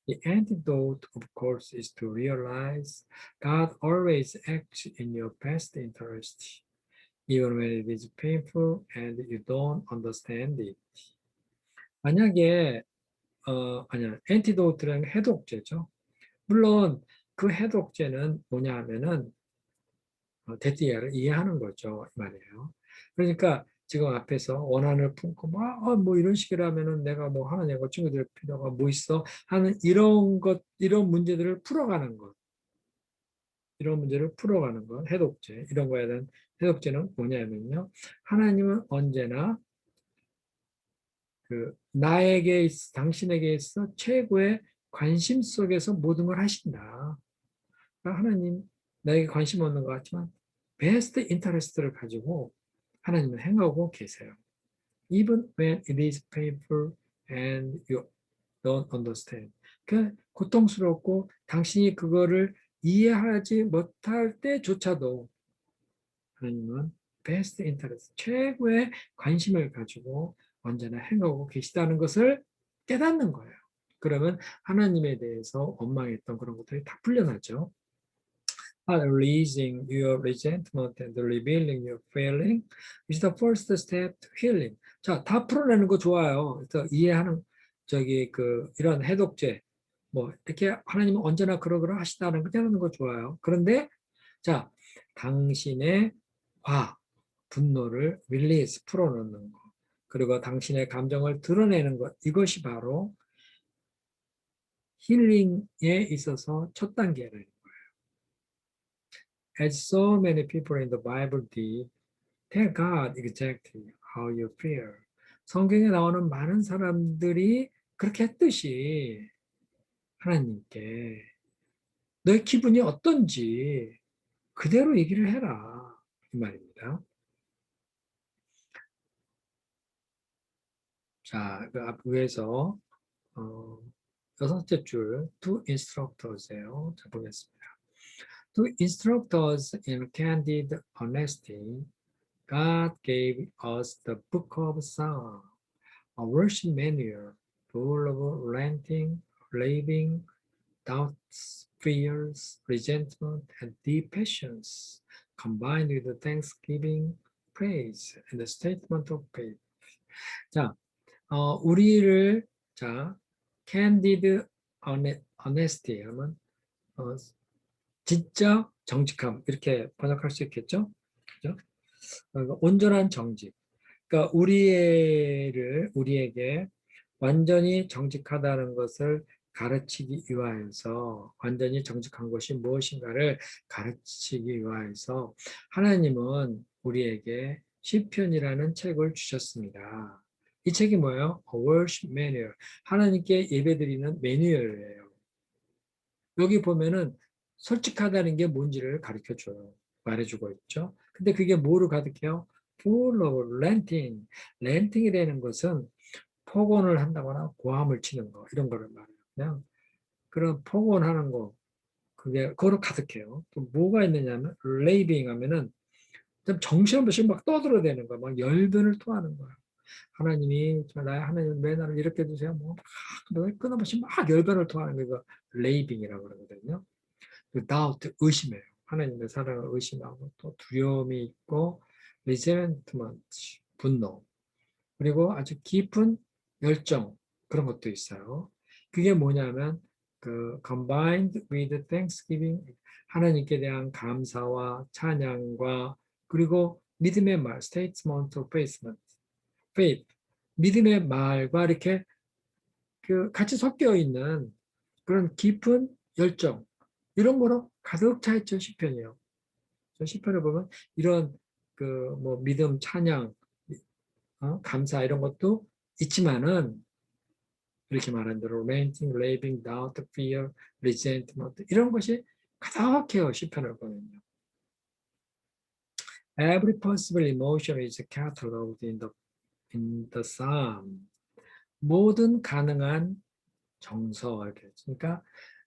The antidote, of course, is to realize God always acts in your best interest, even when it is painful and you don't understand it. 만약에 아니야, antidote라는 해독제죠. 물론 그 해독제는 뭐냐 하면은 데티아를 이해하는 거죠. 이 말이에요. 그러니까 지금 앞에서 원한을 품고 뭐 이런 식으로 하면은 내가 뭐 하나님과 친구들 필요가 뭐 있어 하는 이런 문제들을 풀어가는 것. 이런 문제를 풀어가는 것, 해독제. 이런 거에 대한 해독제는 뭐냐면요. 하나님은 언제나 당신에게 있어 최고의 관심 속에서 모든 걸 하신다. 그러니까 하나님 나에게 관심 없는 것 같지만 베스트 인터레스트를 가지고 하나님은 행하고 계세요. Even when it is painful and you don't understand. 그 고통스럽고 당신이 그거를 이해하지 못할 때조차도 하나님은 베스트 인터레스트, 최고의 관심을 가지고 언제나 행하고 계시다는 것을 깨닫는 거예요. 그러면 하나님에 대해서 원망했던 그런 것들이 다 풀려나죠. Releasing your resentment and revealing your feeling is the first step to healing. 자, 다 풀어내는 거 좋아요. 그래서 이해하는 이런 해독제 뭐 이렇게 하나님은 언제나 그러그러 하시다는 거 깨닫는 거 좋아요. 그런데 자, 당신의 분노를 릴리스 풀어놓는 것, 그리고 당신의 감정을 드러내는 것, 이것이 바로 힐링에 있어서 첫 단계를. As so many people in the Bible did, tell God exactly how you feel. 성경에 나오는 많은 사람들이 그렇게 했듯이 하나님께 너의 기분이 어떤지 그대로 얘기를 해라. 이 말입니다. 자, 그 앞 위에서 여섯째 줄, to instructors예요. 자, 보겠습니다. To instructors in candid honesty, God gave us the book of Psalms, a worship manual full of ranting, raving, doubts, fears, resentment, and deep passions, combined with thanksgiving, praise, and the statement of faith. 자, 우리를 candid honesty 하면 진짜 정직함 이렇게 번역할 수 있겠죠? 그죠? 그러니까 온전한 정직. 그러니까 우리에게 완전히 정직하다는 것을 가르치기 위하여서 완전히 정직한 것이 무엇인가를 가르치기 위하여서 하나님은 우리에게 시편이라는 책을 주셨습니다. 이 책이 뭐예요? A worship manual. 하나님께 예배드리는 매뉴얼이에요. 여기 보면은 솔직하다는 게 뭔지를 가르쳐줘요. 말해주고 있죠. 근데 그게 뭐로 가득해요? Full of ranting. ranting이라는 것은 폭언을 한다거나 고함을 치는 거 이런 거를 말해요. 그냥 그런 폭언하는 거 그거로 가득해요. 또 뭐가 있느냐면 raving 하면은 좀 정신없이 막 떠들어대는 거, 막 열변을 토하는 거야. 하나님이 나의 하나님 왜 나를 이렇게 두세요? 뭐 끊임없이 막 열변을 토하는 게 이거 raving이라고 그러거든요. 그 doubt 의심해요. 하나님의 사랑을 의심하고 또 두려움이 있고 resentment 분노 그리고 아주 깊은 열정 그런 것도 있어요. 그게 뭐냐면 그 combined with thanksgiving 하나님께 대한 감사와 찬양과 그리고 믿음의 말 statement of faith 믿음의 말과 이렇게 그 같이 섞여 있는 그런 깊은 열정 이런 거로 가득 차 있죠 시편이요. 시편을 보면 이런 그 뭐 믿음 찬양 감사 이런 것도 있지만은 이렇게 말한 대로 ranting, raving, doubt, fear, resentment 이런 것이 가득해요 시편을 보면요. Every possible emotion is cataloged in the psalm. 모든 가능한 정서 이렇게 그러니까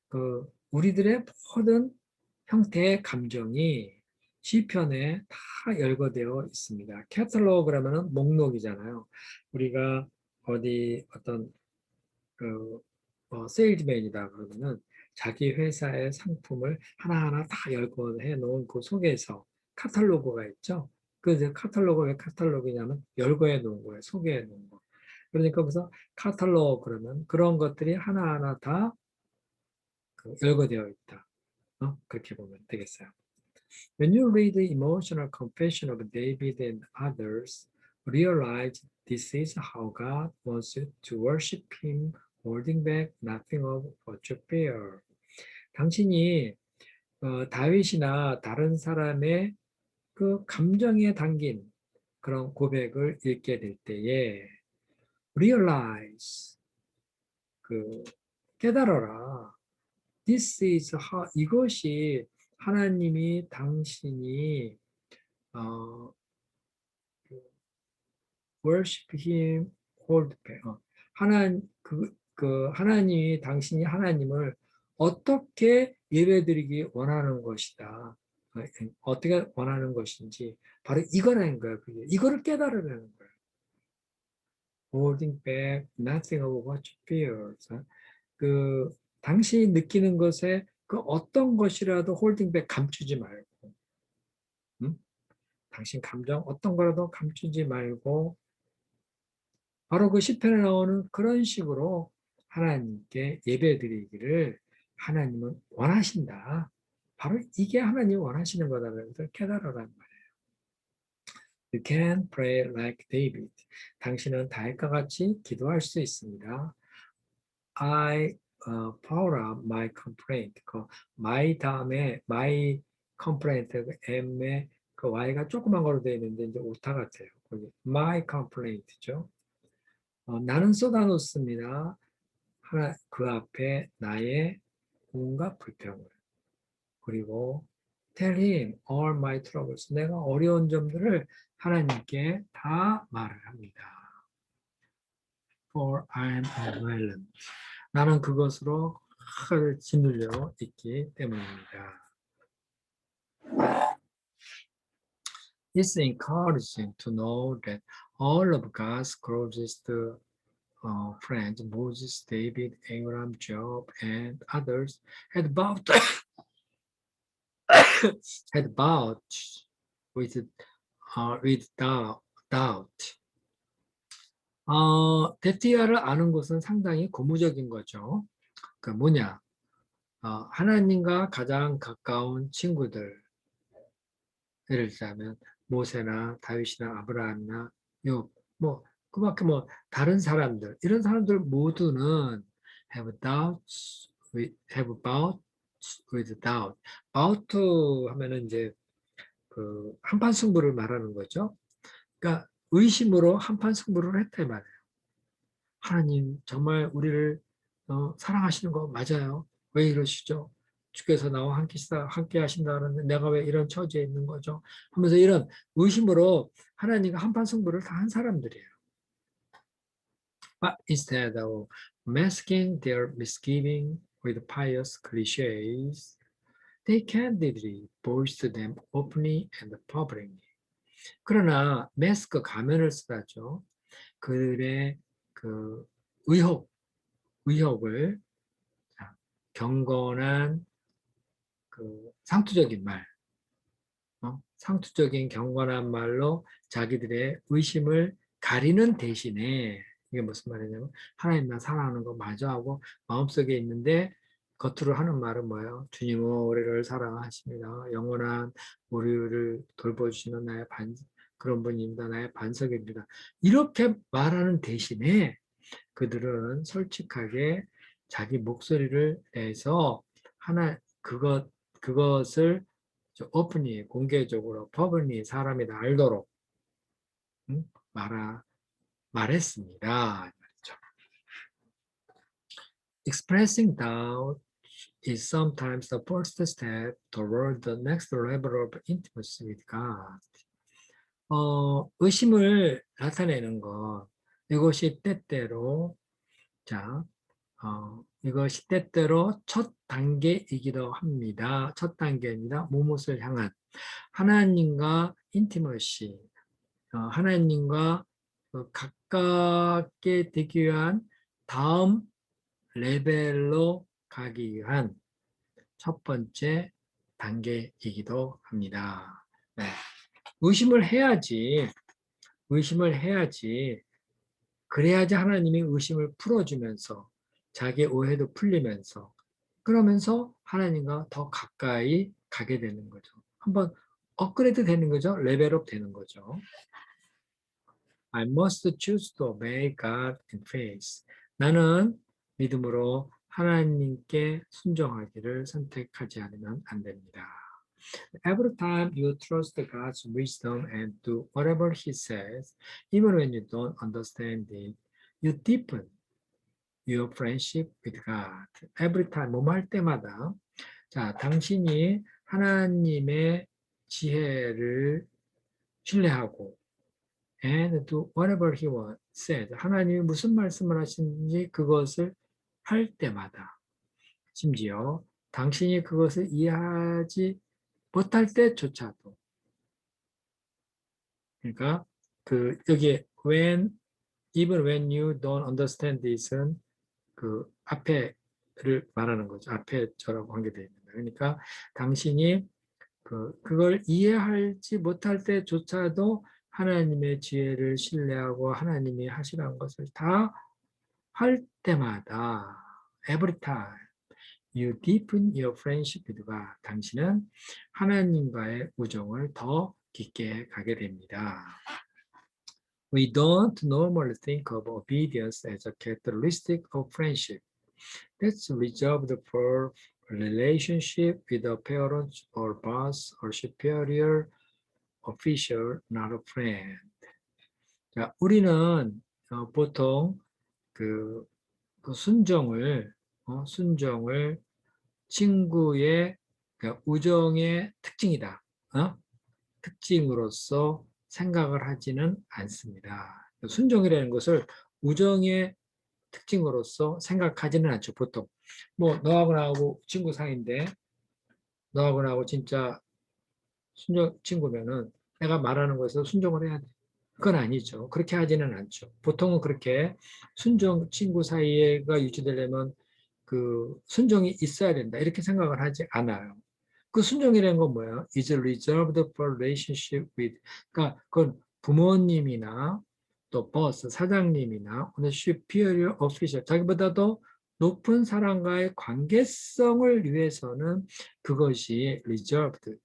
그 우리들의 모든 형태의 감정이 시편에 다 열거되어 있습니다. 캐탈로그라면은 목록이잖아요. 우리가 어떤 그 세일즈맨이다 그러면은 자기 회사의 상품을 하나하나 다 열거해 놓은 그 속에서 카탈로그가 있죠. 그 카탈로그 왜 카탈로그냐면 열거해 놓은 거예요. 소개해 놓은 거. 그러니까 그래서 카탈로그 그러면 그런 것들이 하나하나 다 열거되어 있다. 그렇게 보면 되겠어요. When you read the emotional confession of David and others, realize this is how God wants you to worship Him, holding back nothing of what you fear. 당신이 다윗이나 다른 사람의 그 감정에 담긴 그런 고백을 읽게 될 때에 realize 그 깨달아라. This is how, 이것이 하나님이 당신이 어, worship him, hold back. 하나님이 당신이 하나님을 어떻게 예배드리기 원하는 것이다. 어떻게 원하는 것인지 바로 이거라는 거야. 그게 이거를 깨달으라는 거야. Holding back nothing of what you feel. 그 당신이 느끼는 것에 그 어떤 것이라도 holding back 감추지 말고, 응? 당신 감정 어떤 거라도 감추지 말고 바로 그 시편에 나오는 그런 식으로 하나님께 예배드리기를 하나님은 원하신다. 바로 이게 하나님이 원하시는 거다라는 것을 깨달으라는 말이에요. You can pray like David. 당신은 다윗과 같이 기도할 수 있습니다. I pour out my complaint. 그 my 다음에 my complaint 그 M에 그 Y가 조그만 거로 되어 있는데 이제 오타 같아요. 거기 my complaint죠. 나는 쏟아놓습니다. 그 앞에 나의 온갖 불평을. 그리고 tell him all my troubles. 내가 어려운 점들을 하나님께 다 말을 합니다. For I am overwhelmed. 나는 그것으로 짓눌려 있기 때문입니다. It's encouraging to know that all of God's closest friends, Moses, David, Abraham, Job, and others had bowed had bowed with doubt. 데티아를 아는 것은 상당히 고무적인 거죠. 그 뭐냐? 하나님과 가장 가까운 친구들, 예를 들자면 모세나 다윗이나 아브라함이나 욥, 뭐 그밖에 뭐 다른 사람들, 이런 사람들 모두는 have bowed with doubt. bout 하면은 이제 그 한판 승부를 말하는 거죠. 그러니까 의심으로 한판 승부를 했다 이 말이에요. 하나님 정말 우리를 사랑하시는 거 맞아요? 왜 이러시죠? 주께서 나와 함께 하신다 그러는데 내가 왜 이런 처지에 있는 거죠? 하면서 이런 의심으로 하나님과 한판 승부를 다 한 사람들이에요. But instead of masking their misgiving with pious cliches, they candidly voiced them openly and publicly. 그러나 마스크 가면을 쓰다죠. 그들의 그 의혹을 경건한 그 상투적인 말, 상투적인 경건한 말로 자기들의 의심을 가리는 대신에 이게 무슨 말이냐면 하나님 나 사랑하는 거 맞아 하고 마음속에 있는데 겉으로 하는 말은 뭐예요? 주님은 우리를 사랑하십니다. 영원한 우리를 돌보시는 나의 그런 분입니다. 나의 반석입니다. 이렇게 말하는 대신에 그들은 솔직하게 자기 목소리를 내서 그것을 오픈이 공개적으로 퍼블리 사람이 다 알도록 응? 말했습니다. Expressing doubt is sometimes the first step toward the next level of intimacy with God. 의심을 나타내는 것, 이것이 때때로 이것이 때때로 첫 단계이기도 합니다. 첫 단계입니다. 무엇을 향한 하나님과 인티머시, 하나님과 가깝게 되기 위한 다음 레벨로 가기 위한 첫 번째 단계이기도 합니다. 네. 의심을 해야지, 그래야지 하나님이 의심을 풀어주면서 자기의 오해도 풀리면서 그러면서 하나님과 더 가까이 가게 되는 거죠. 한번 업그레이드 되는 거죠. 레벨업 되는 거죠. I must choose to obey God in faith. 나는 믿음으로 하나님께 순종하기를 선택하지 않으면 안 됩니다. Every time you trust God's wisdom and do whatever He says, even when you don't understand it, you deepen your friendship with God. Every time, 뭐뭐 할 때마다. 자, 당신이 하나님의 지혜를 신뢰하고 and do whatever he said. 하나님이 무슨 말씀을 하시는지 그것을 할 때마다. 심지어 당신이 그것을 이해하지 못할 때조차도. 그러니까 여기에 even when you don't understand this은 그 앞에를 말하는 거죠. 앞에 저라고 관계되어 있는. 그러니까 당신이 그걸 이해하지 못할 때조차도 하나님의 지혜를 신뢰하고 하나님이 하시라는 것을 다 할 때마다 every time you deepen your friendship with God. 당신은 하나님과의 우정을 더 깊게 가게 됩니다. We don't normally think of obedience as a characteristic of friendship. That's reserved for relationship with a parent or boss or superior official, not a friend. 자, 우리는 보통 그 순종을 친구의 우정의 특징이다. 특징으로서 생각을 하지는 않습니다. 순종이라는 것을 우정의 특징으로서 생각하지는 않죠. 보통 뭐 너하고 나하고 친구 사이인데 너하고 나하고 진짜 순종 친구면은 내가 말하는 것에 순종을 해야 돼. 그건 아니죠. 그렇게 하지는 않죠. 보통은 그렇게 순종 친구 사이가 유지되려면 그 순종이 있어야 된다. 이렇게 생각을 하지 않아요. 그 순종이라는 건 뭐예요? is reserved for relationship with. 그러니까 그건 부모님이나 또 버스 사장님이나 superior official 자기보다도 높은 사람과의 관계성을 위해서는 그것이 reserved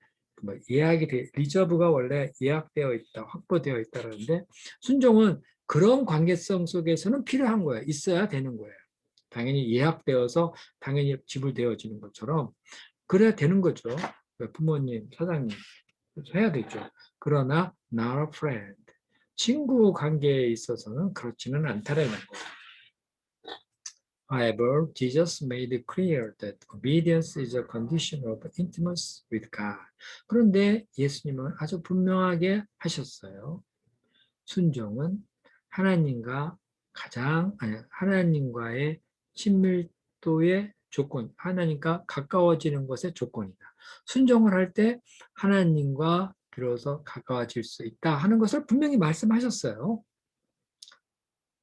리저브가 원래 예약되어 있다, 확보되어 있다는데 순종은 그런 관계성 속에서는 필요한 거예요. 있어야 되는 거예요. 당연히 예약되어서 당연히 지불되어지는 것처럼 그래야 되는 거죠. 부모님, 사장님 해야 되죠. 그러나 not a friend. 친구 관계에 있어서는 그렇지는 않다라는 거예요. However, Jesus made it clear that obedience is a condition of intimacy with God. 그런데 예수님은 아주 분명하게 하셨어요. 순종은 하나님과의 친밀도의 조건, 하나님과 가까워지는 것의 조건이다. 순종을 할 때 하나님과 비로소 가까워질 수 있다 하는 것을 분명히 말씀하셨어요.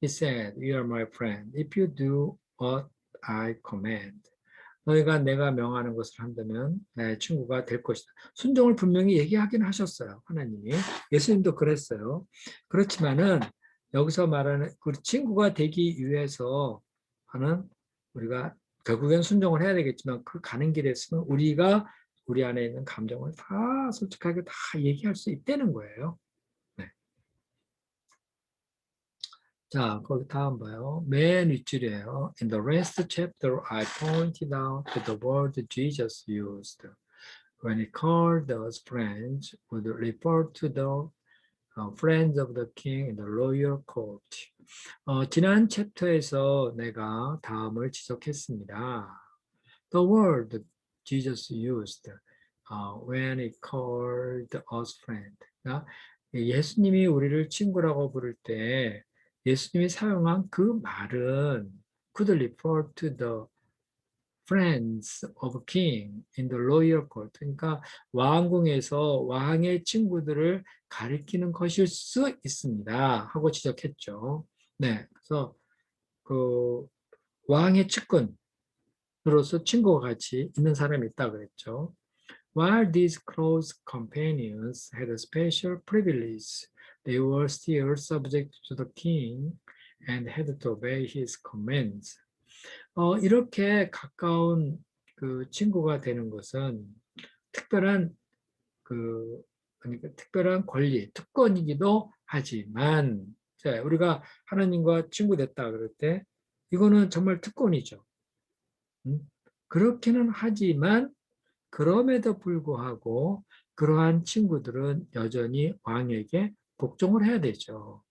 He said, "You are my friend if you do what I command." 너희가 내가 명하는 것을 한다면 나의 친구가 될 것이다. 순종을 분명히 얘기하긴 하셨어요. 하나님이. 예수님도 그랬어요. 그렇지만은 여기서 말하는 그 친구가 되기 위해서 하는 우리가 결국엔 순종을 해야 되겠지만 그 가는 길에서는 우리가 우리 안에 있는 감정을 다 솔직하게 다 얘기할 수 있다는 거예요. 네. 자, 거기 다음 봐요. 맨 윗줄이에요. In the last chapter, I pointed out the word Jesus used when he called us friends would refer to the friends of the king in the royal court. 지난 챕터에서 내가 다음을 지적했습니다. The word Jesus used when he called us friend. 예수님이 우리를 친구라고 부를 때 예수님이 사용한 그 말은 could refer to the friends of king in the royal court. 그러니까 왕궁에서 왕의 친구들을 가리키는 것일 수 있습니다. 하고 지적했죠. 네, 그래서 그 왕의 측근으로서 친구와 같이 있는 사람이 있다 그랬죠. While these close companions had a special privilege, they were still subject to the king and had to obey his commands. 이렇게 가까운 그 친구가 되는 것은 특별한 그러니까 특별한 권리, 특권이기도 하지만, 자, 우리가 하나님과 친구 됐다 그럴 때 이거는 정말 특권이죠. 그렇기는 하지만 그럼에도 불구하고 그러한 친구들은 여전히 왕에게 복종을 해야 되죠.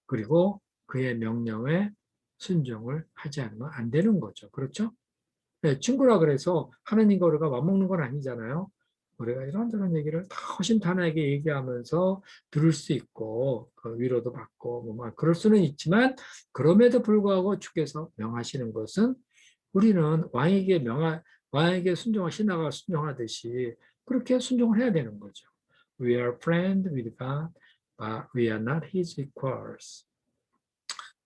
그리고 그의 명령에 순종을 하지 않으면 안 되는 거죠. 그렇죠? 네, 친구라 그래서 하나님과 우리가 맞먹는 건 아니잖아요. 우리가 이런저런 얘기를 다 허심탄회하게 얘기하면서 들을 수 있고 위로도 받고 뭐 그럴 수는 있지만 그럼에도 불구하고 주께서 명하시는 것은 우리는 왕에게 순종하 신하가 순종하듯이 그렇게 순종을 해야 되는 거죠. We are friends with God, but we are not His equals.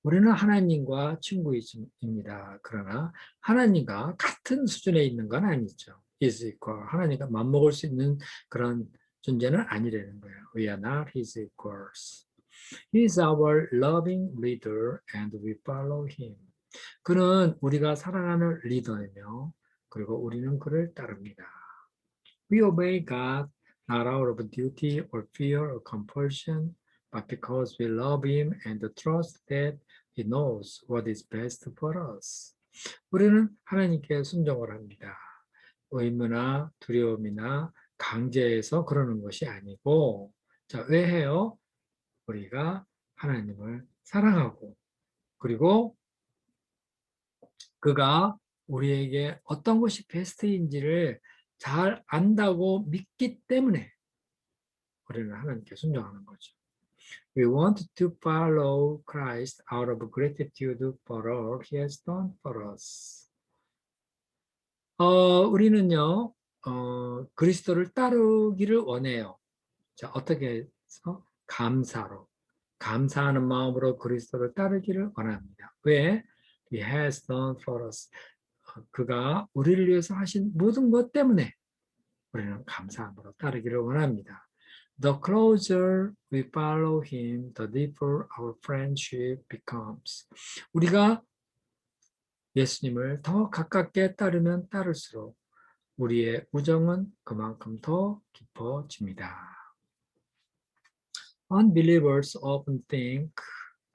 우리는 하나님과 친구입니다. 그러나 하나님과 같은 수준에 있는 건 아니죠. His equal. 하나님과 맞먹을 수 있는 그런 존재는 아니라는 거예요. We are not His equals. He is our loving leader and we follow Him. 그는 우리가 사랑하는 리더이며 그리고 우리는 그를 따릅니다. We obey God not out of duty or fear or compulsion, but because we love Him and trust that He knows what is best for us. 우리는 하나님께 순종을 합니다. 의무나 두려움이나 강제해서 그러는 것이 아니고, 자, 왜 해요? 우리가 하나님을 사랑하고, 그리고 그가 우리에게 어떤 것이 베스트인지를 잘 안다고 믿기 때문에 우리는 하나님께 순종하는 거죠. We want to follow Christ out of gratitude for all He has done for us. 우리는요, 그리스도를 따르기를 원해요. 자, 어떻게 해서? 감사로. 감사하는 마음으로 그리스도를 따르기를 원합니다. 왜? He has done for us. 그가 우리를 위해서 하신 모든 것 때문에 우리는 감사함으로 따르기를 원합니다. The closer we follow him, the deeper our friendship becomes. 우리가 예수님을 더 가깝게 따르면 따를수록 우리의 우정은 그만큼 더 깊어집니다. Unbelievers often think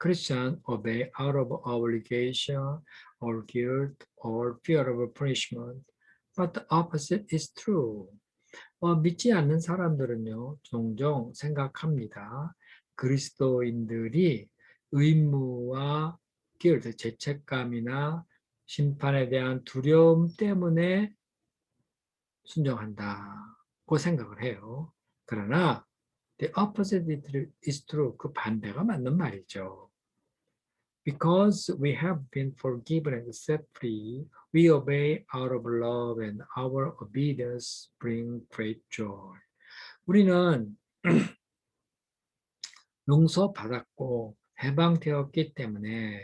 Christians obey out of obligation or guilt or fear of punishment, but the opposite is true. 믿지 않는 사람들은요, 종종 생각합니다. 그리스도인들이 의무와 죄책감이나 심판에 대한 두려움 때문에 순종한다고 생각을 해요. 그러나 the opposite is true. 그 반대가 맞는 말이죠. Because we have been forgiven and set free, we obey out of love and our obedience brings great joy. 우리는 용서받았고 해방되었기 때문에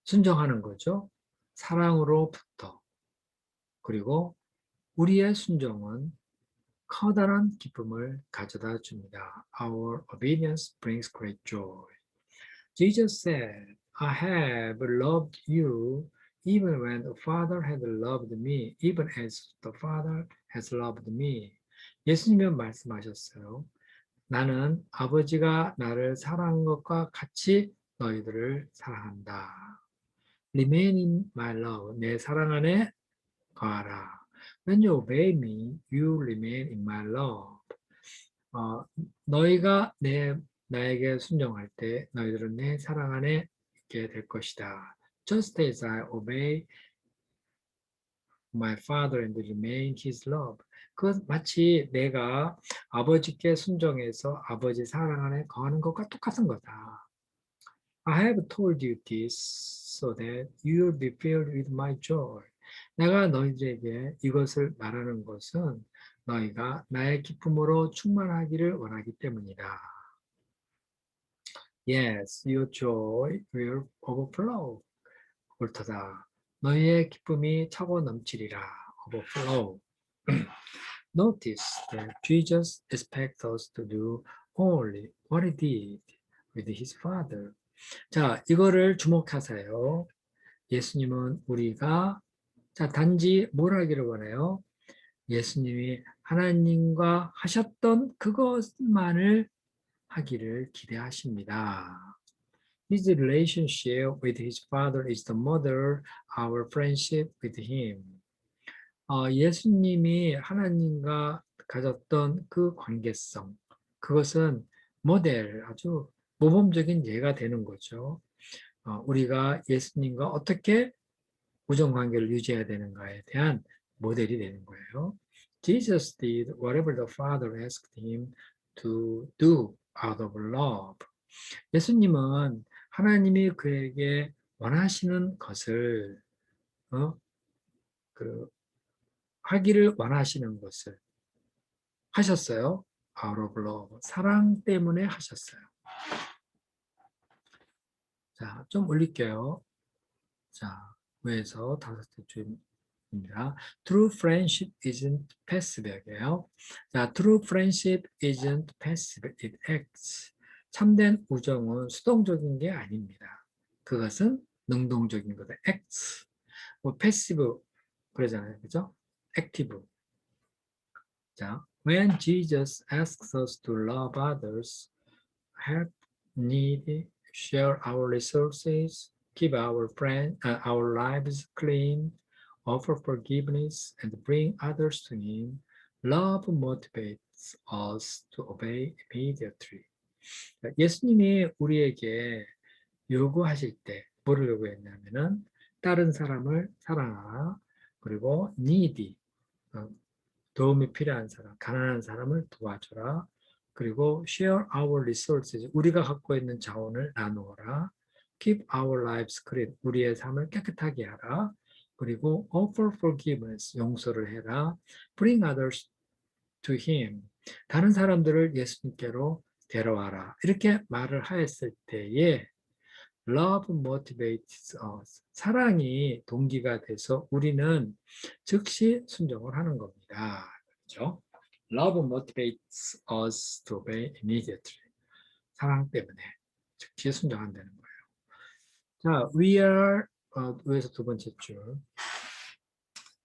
순종하는 거죠. 사랑으로부터. 그리고 우리의 순종은 커다란 기쁨을 가져다 줍니다. Our obedience brings great joy. Jesus said, I have loved you even when the Father had loved me, even as the Father has loved me. 예수님은 말씀하셨어요. 나는 아버지가 나를 사랑한 것과 같이 너희들을 사랑한다. Remain in my love. 내 사랑 안에 거하라. When you obey me, you remain in my love. 너희가 나에게 순종할 때 너희들은 내 사랑 안에 있게 될 것이다. Just as I obey my father and remain his love. 그 마치 내가 아버지께 순종해서 아버지 사랑 안에 거하는 것과 똑같은 거다. I have told you this so that you will be filled with my joy. 내가 너희들에게 이것을 말하는 것은 너희가 나의 기쁨으로 충만하기를 원하기 때문이다. Yes, your joy will overflow. 옳다. 너희의 기쁨이 차고 넘치리라. Overflow. Notice that Jesus expects us to do only what he did with his Father. 자, 이거를 주목하세요. 예수님은 우리가 단지 뭘 하기를 원해요? 예수님이 하나님과 하셨던 그것만을 하기를 기대하십니다. His relationship with his father is the model our friendship with him. 예수님이 하나님과 가졌던 그 관계성, 그것은 모델, 아주 모범적인 예가 되는 거죠. 우리가 예수님과 어떻게 우정 관계를 유지해야 되는가에 대한 모델이 되는 거예요. Jesus did whatever the Father asked him to do out of love. 예수님은 하나님이 그에게 원하시는 것을 그 하기를 원하시는 것을 하셨어요. Out of love. 사랑 때문에 하셨어요. 자, 좀 올릴게요. 자, 위에서 5째 주입니다. True friendship isn't passive. 이에요. 자, true friendship isn't passive. It acts. 참된 우정은 수동적인 게 아닙니다. 그것은 능동적인 거다. acts. 뭐 passive 그러잖아요. 그죠? active. 자, when Jesus asks us to love others, help needy, share our resources, keep our lives clean, offer forgiveness, and bring others to Him, love motivates us to obey immediately. 예수님이 우리에게 요구하실 때 뭐를 요구했냐면은 다른 사람을 사랑하라. 그리고 needy, 도움이 필요한 사람, 가난한 사람을 도와줘라. 그리고 share our resources, 우리가 갖고 있는 자원을 나누어라. keep our lives clean, 우리의 삶을 깨끗하게 하라. 그리고 offer forgiveness, 용서를 해라. bring others to him, 다른 사람들을 예수님께로 데려와라. 이렇게 말을 하였을 때에 love motivates us, 사랑이 동기가 돼서 우리는 즉시 순종을 하는 겁니다. 그렇죠? Love motivates us to obey immediately. 사랑 때문에 즉시 순종한다는 거예요. 자, 위에서 두 번째 줄.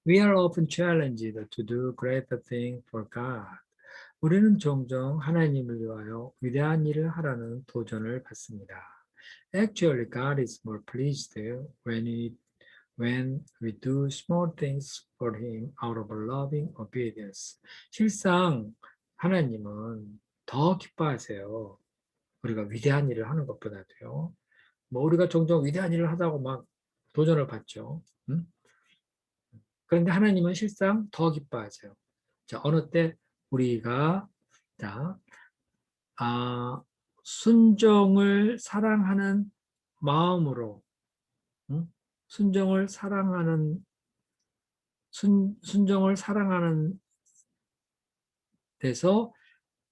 We are often challenged to do greater things for God. 우리는 종종 하나님을 위하여 위대한 일을 하라는 도전을 받습니다. Actually, God is more pleased when we do small things for Him out of loving obedience. 실상 하나님은 더 기뻐하세요. 우리가 위대한 일을 하는 것보다도요. 뭐 우리가 종종 위대한 일을 하자고 막 도전을 받죠. 응? 그런데 하나님은 실상 더 기뻐하세요. 자, 어느 때 우리가 자, 순종을 사랑하는 마음으로, 응? 순종을 사랑하는 순종을 사랑하는 데서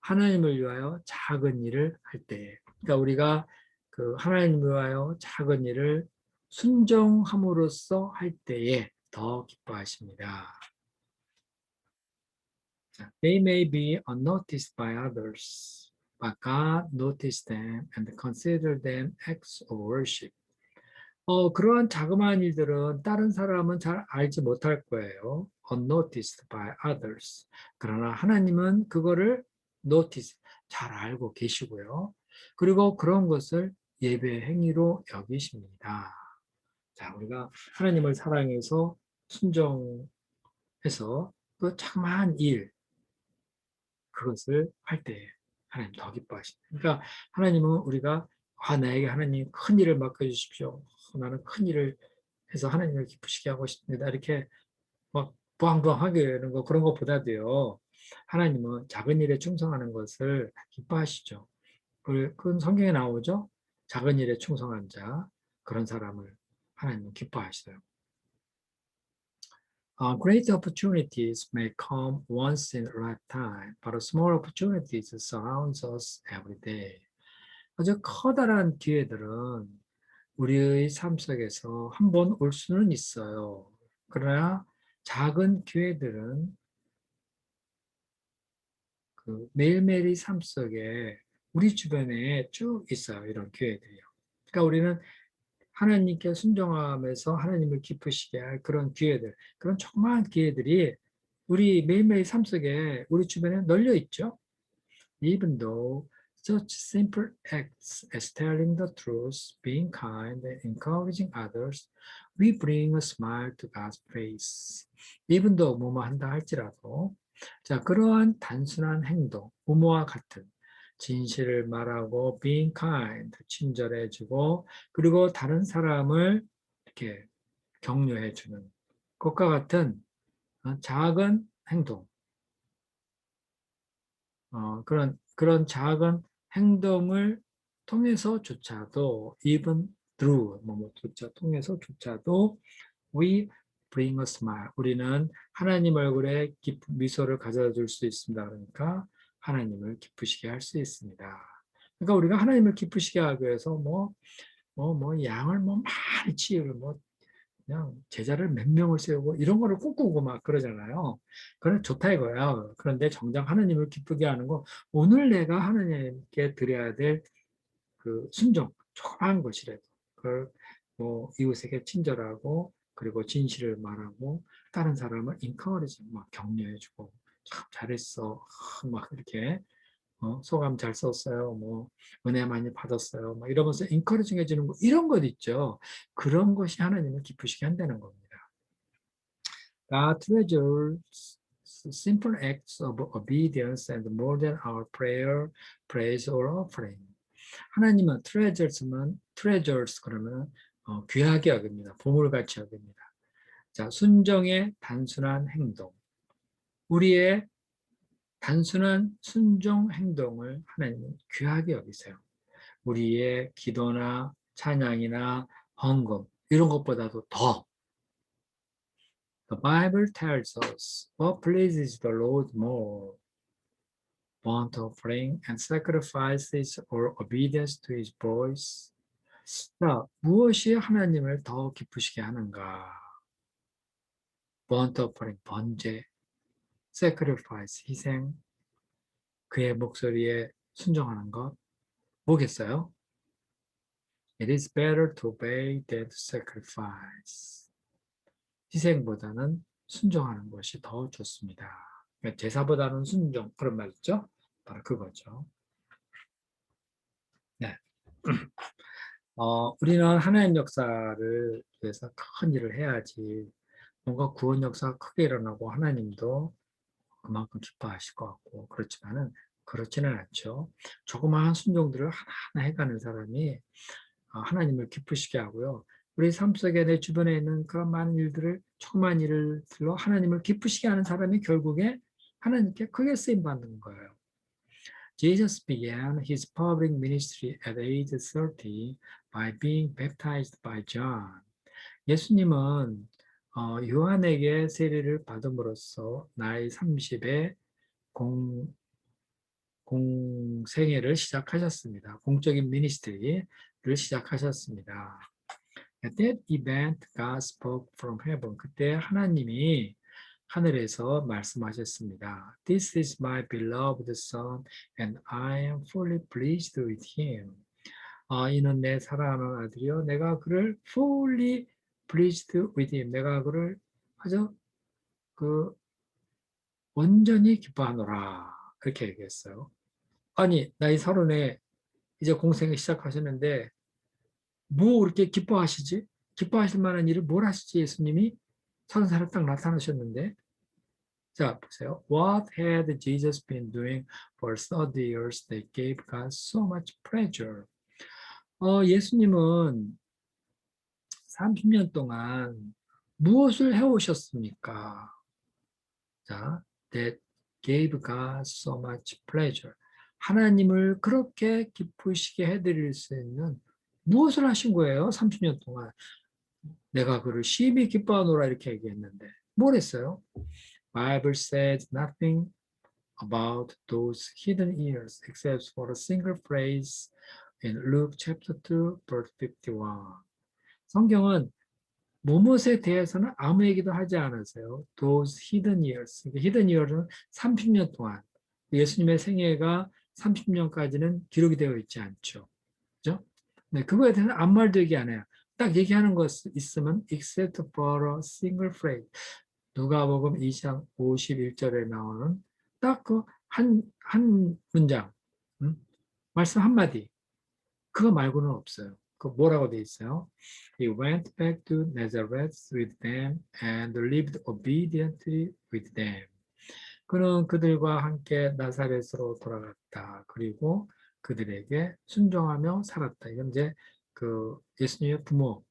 하나님을 위하여 작은 일을 할 때에, 그러니까 우리가 그 하나님을 위하여 작은 일을 순종함으로써 할 때에 더 기뻐하십니다. They may be unnoticed by others, but God noticed them and considered them acts of worship. 그러한 자그마한 일들은 다른 사람은 잘 알지 못할 거예요. Unnoticed by others. 그러나 하나님은 그거를 notice, 잘 알고 계시고요. 그리고 그런 것을 예배 행위로 여기십니다. 자, 우리가 하나님을 사랑해서 순종해서 그 자그마한 일, 그것을 할 때 하나님 더 기뻐하십니다. 그러니까 하나님은 우리가 나에게 하나님 큰 일을 맡겨주십시오. 나는 큰 일을 해서 하나님을 기쁘시게 하고 싶습니다. 이렇게 막 부항부항하게 되는 거 그런 것보다도요. 하나님은 작은 일에 충성하는 것을 기뻐하시죠. 그건 성경에 나오죠. 작은 일에 충성한 자, 그런 사람을 하나님은 기뻐하시어요. Great opportunities may come once in a lifetime, but small opportunities surround us every day. 아주 커다란 기회들은 우리의 삶 속에서 한 번 올 수는 있어요. 그러나 작은 기회들은 그 매일매일의 삶 속에 우리 주변에 쭉 있어요. 이런 기회들이요. 그러니까 우리는 하나님께 순종하면서 하나님을 기쁘시게 할 그런 기회들, 그런 조그마한 기회들이 우리 매일매일 삶 속에 우리 주변에 널려 있죠. Even though such simple acts as telling the truth, being kind, and encouraging others, we bring a smile to God's face. Even though 뭐뭐 한다 할지라도, 자, 그러한 단순한 행동, 부모와 같은 진실을 말하고 being kind, 친절해지고 그리고 다른 사람을 이렇게 격려해주는 것과 같은 작은 행동, 그런 작은 행동을 통해서조차도 even through 뭐뭐조차 통해서조차도 we bring a smile. 우리는 하나님 얼굴에 기쁜 미소를 가져줄 수 있습니다. 그러니까 하나님을 기쁘시게 할 수 있습니다. 그러니까 우리가 하나님을 기쁘시게 하기 위해서 양을 많이 치우고 그냥 제자를 몇 명을 세우고 이런 거를 꿈꾸고 막 그러잖아요. 그건 좋다 이거야. 그런데 정작 하나님을 기쁘게 하는 거 오늘 내가 하나님께 드려야 될 그 순종, 조그마한 것이라도 그걸 이웃에게 친절하고 그리고 진실을 말하고 다른 사람을 인커리지 막 격려해주고 참 잘했어 막 이렇게 소감 잘 썼어요 은혜 많이 받았어요 막 이러면서 인커리징 해주는 거 이런 것 있죠. 그런 것이 하나님을 기쁘시게 한다는 겁니다. God treasures simple acts of obedience and more than our prayer, praise or offering. 하나님은 treasures 그러면 귀하게 여깁니다. 보물같이 여깁니다. 자, 순종의 단순한 행동. 우리의 단순한 순종 행동을 하나님은 귀하게 여기세요. 우리의 기도나 찬양이나 헌금 이런 것보다도 더 The Bible tells us what pleases the Lord more. Burnt offering and sacrifices or obedience to his voice. 자, 무엇이 하나님을 더 기쁘시게 하는가? burnt offering, 번제, sacrifice, 희생, 그의 목소리에 순종하는 것, 뭐겠어요? It is better to obey than to sacrifice. 희생보다는 순종하는 것이 더 좋습니다. 그러니까 제사보다는 순종, 그런 말 있죠? 바로 그거죠. 네. 우리는 하나님 역사를 위해서 큰 일을 해야지 뭔가 구원 역사가 크게 일어나고 하나님도 그만큼 기뻐하실 것 같고 그렇지만은 그렇지는 않죠. 조그마한 순종들을 하나하나 해가는 사람이 하나님을 기쁘시게 하고요. 우리 삶 속에 내 주변에 있는 그런 많은 일들을 조그마한 일들로 하나님을 기쁘시게 하는 사람이 결국에 하나님께 크게 쓰임 받는 거예요. Jesus began his public ministry at age 30 by being baptized by John. 예수님은 요한에게 세례를 받음으로써 나이 30에 공생애를 시작하셨습니다. 공적인 미니스트리를 시작하셨습니다. At that event, God spoke from heaven. 그때 하나님이 하늘에서 말씀하셨습니다. This is my beloved son, and I am fully pleased with him. 이는 내 사랑하는 아들이요. 내가 그를 fully pleased with him. 내가 그를 아주 그 온전히 기뻐하노라. 그렇게 얘기했어요. 아니, 나이 30에 이제 공생을 시작하셨는데 뭐 그렇게 기뻐하시지? 기뻐하실 만한 일을 뭘 하시지 예수님이? 30살에 딱 나타나셨는데 자 보세요. What had Jesus been doing for 30 years that gave God so much pleasure? 예수님은 30년 동안 무엇을 해오셨습니까? 자, that gave God so much pleasure. 하나님을 그렇게 기쁘시게 해드릴 수 있는 무엇을 하신 거예요? 30년 동안. 내가 그를 심히 기뻐하노라 이렇게 얘기했는데 뭘 했어요? Bible says nothing about those hidden years except for a single phrase in Luke chapter 2 verse 51. 성경은 무엇에 대해서는 아무 얘기도 하지 않으세요. Those hidden years. hidden years는 30년 동안 예수님의 생애가 30년까지는 기록이 되어 있지 않죠. 그죠? 네, 그거에 대해서 아무 말도 얘기 안 해요. 딱 얘기하는 것 있으면 except for a single phrase. 누가복음 2장 51절에 나오는 딱 그 한 문장, 말씀 한마디. 그거 말고는 없어요. 그 뭐라고 돼 있어요? He went back to Nazareth with them and lived obediently with them. 그는 그들과 함께 나사렛으로 돌아갔다. 그리고 그들에게 순종하며 살았다. 이건 이제 그 예수님의 부모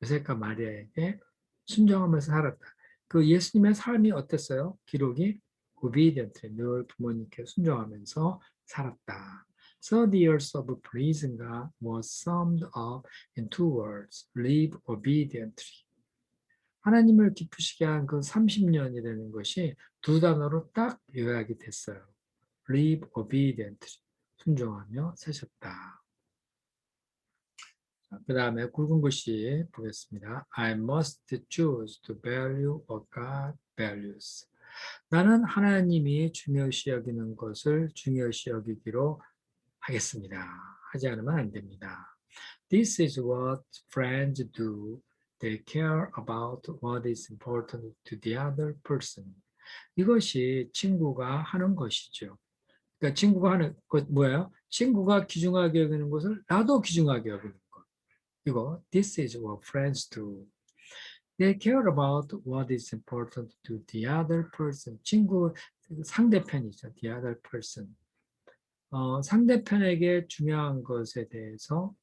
요셉과 마리아에게 순종하면서 살았다. 그 예수님의 삶이 어땠어요? 기록이 obediently 늘 부모님께 순종하면서 살았다. 30 years of prison가 was summed up in two words, live obediently. 하나님을 기쁘시게 한 그 30년이라는 것이 두 단어로 딱 요약이 됐어요. live obediently, 순종하며 사셨다. 그 다음에 굵은 글씨 보겠습니다. I must choose to value what God values. 나는 하나님이 중요시 여기는 것을 중요시 여기기로 하겠습니다. 하지 않으면 안 됩니다. This is what friends do. They care about what is important to the other person. 이것이 친구가 하는 것이죠. 그러니까 친구가 하는 것 뭐예요? 친구가 귀중하게 여기는 것을 나도 귀중하게 여기는 것. 이거 This is what friends do. They care about what is important to the other person. 친구 상대편이죠. The other person. 상대편에게 중요한 것에 대해서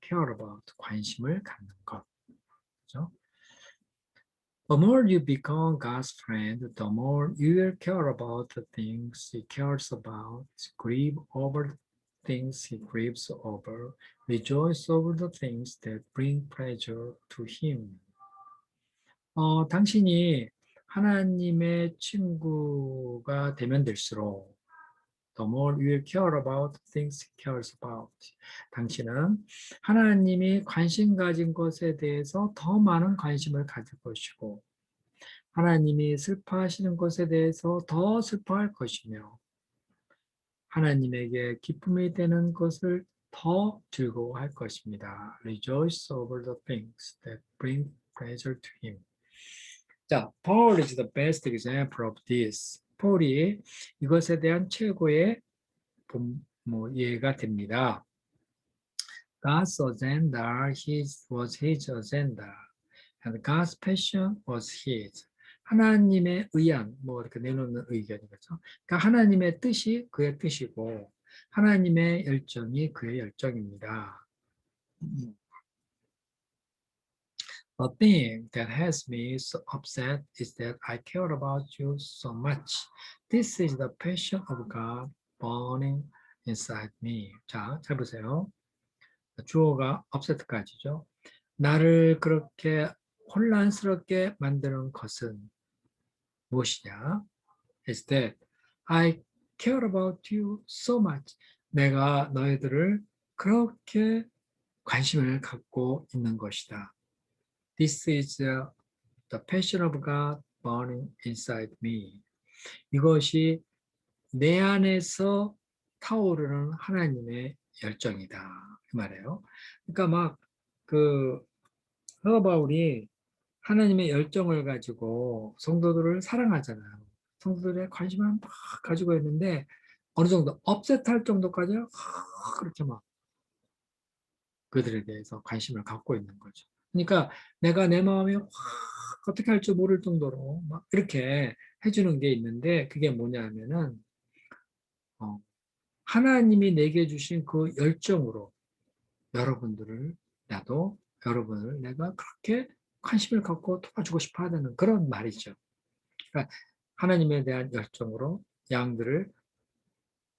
care about 관심을 갖는 것. 그렇죠? The more you become God's friend, the more you will care about the things He cares about, grieve over the things He grieves over, rejoice over the things that bring pleasure to Him. 당신이 하나님의 친구가 되면 될수록 the more you will care about things he cares about. 당신은 하나님이 관심 가진 것에 대해서 더 많은 관심을 가질 것이고 하나님이 슬퍼하시는 것에 대해서 더 슬퍼할 것이며 하나님에게 기쁨이 되는 것을 더 즐거워할 것입니다. Rejoice over the things that bring pleasure to him. 자, Paul is the best example of this. 폴이 이것에 대한 최고의 예가 됩니다. God's agenda was his agenda, and God's passion was his. 하나님의 의안, 이렇게 내놓는 의견이겠죠. 그러니까 하나님의 뜻이 그의 뜻이고, 하나님의 열정이 그의 열정입니다. The thing that has me so upset is that I care about you so much. This is the passion of God burning inside me. 자, 잘 보세요. 주어가 upset까지죠. 나를 그렇게 혼란스럽게 만드는 것은 무엇이냐? Is that I care about you so much. 내가 너희들을 그렇게 관심을 갖고 있는 것이다. This is the passion of God burning inside me. 이것이 내 안에서 타오르는 하나님의 열정이다. 그 말이에요. 그러니까 그 사도 바울이 하나님의 열정을 가지고 성도들을 사랑하잖아요. 성도들의 관심을 막 가지고 있는데 어느 정도 업셋할 정도까지 그렇게 막 그들에 대해서 관심을 갖고 있는 거죠. 그러니까 내가 내 마음이 확 어떻게 할지 모를 정도로 막 이렇게 해주는 게 있는데 그게 뭐냐면은 하나님이 내게 주신 그 열정으로 여러분들을 나도 여러분을 내가 그렇게 관심을 갖고 도와주고 싶어 하는 그런 말이죠. 그러니까 하나님에 대한 열정으로 양들을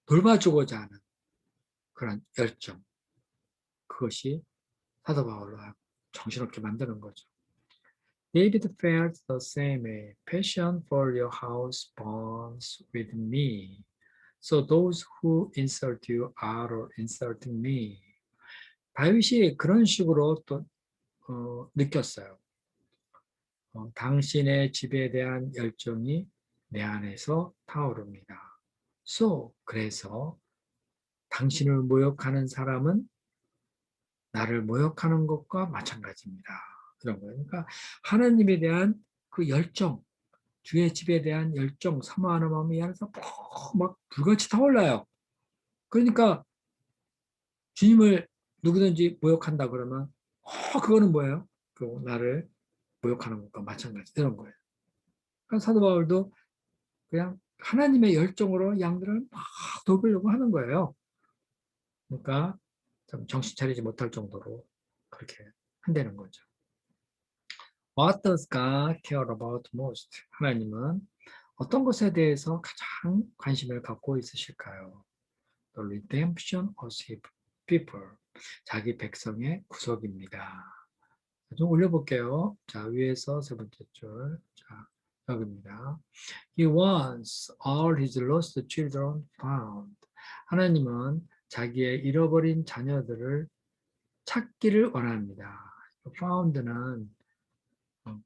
돌봐주고자 하는 그런 열정. 그것이 사도 바울로 정신없게 만드는 거죠. David felt the same way. Passion for your house burns with me. So those who insult you are insulting me. 다윗이 그런 식으로 또 느꼈어요. 당신의 집에 대한 열정이 내 안에서 타오릅니다. 그래서 당신을 모욕하는 사람은 나를 모욕하는 것과 마찬가지입니다. 그런 거예요. 그러니까 하나님에 대한 그 열정, 주의 집에 대한 열정, 사모하는 마음이 안에서 막 불같이 타올라요. 그러니까 주님을 누구든지 모욕한다 그러면 그거는 뭐예요? 나를 모욕하는 것과 마찬가지 이런 거예요. 그러니까 사도 바울도 그냥 하나님의 열정으로 양들을 막 돕으려고 하는 거예요. 그러니까 좀 정신 차리지 못할 정도로 그렇게 한다는 거죠. What does God care about most? 하나님은 어떤 것에 대해서 가장 관심을 갖고 있으실까요? The redemption of his people. 자기 백성의 구속입니다. 좀 올려볼게요. 자, 위에서 세 번째 줄. 자, 여기입니다. He wants all his lost children found. 하나님은 자기의 잃어버린 자녀들을 찾기를 원합니다. found는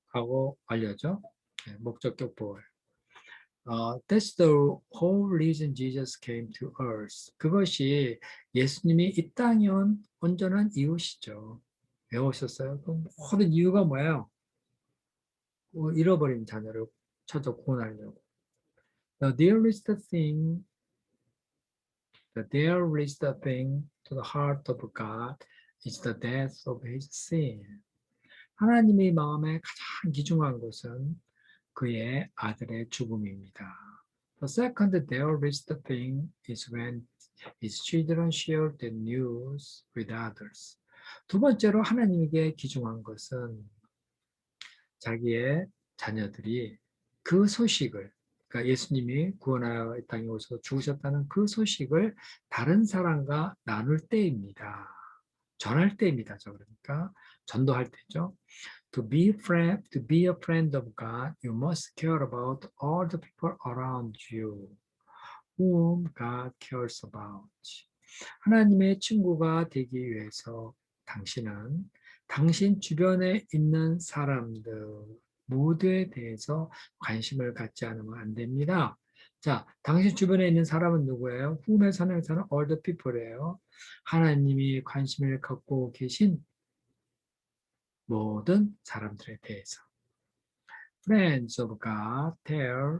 과거 완료죠. 네, 목적격 보호. That's the whole reason Jesus came to earth. 그것이 예수님이 이 땅에 온 온전한 이유시죠. 왜 오셨어요? 그 모든 이유가 뭐예요? 잃어버린 자녀를 찾아 구원하려고. The dearest thing, the dearest thing to the heart of God is the death of his sin. 하나님의 마음에 가장 귀중한 것은 그의 아들의 죽음입니다. The second dearest thing is when his children share the news with others. 두 번째로 하나님에게 귀중한 것은 자기의 자녀들이 그 소식을, 그러니까 예수님이 구원하여 이 땅에 오셔서 죽으셨다는 그 소식을 다른 사람과 나눌 때입니다. 전할 때입니다. 그러니까 전도할 때죠. To be a friend of God, you must care about all the people around you, whom God cares about. 하나님의 친구가 되기 위해서 당신은 당신 주변에 있는 사람들 모두에 대해서 관심을 갖지 않으면 안 됩니다. 자, 당신 주변에 있는 사람은 누구예요? whom에 사는 사람 all the people이에요. 하나님이 관심을 갖고 계신 모든 사람들에 대해서. Friends of God tell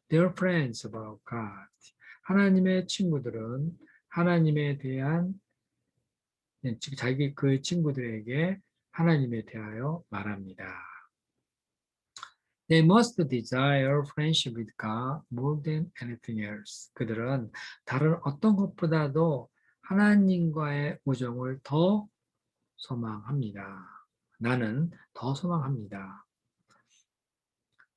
their friends about God. 하나님의 친구들은 하나님에 대한 자기 그 친구들에게 하나님에 대하여 말합니다. They must desire friendship with God more than anything else. 그들은 다른 어떤 것보다도 하나님과의 우정을 더 소망합니다. 나는 더 소망합니다.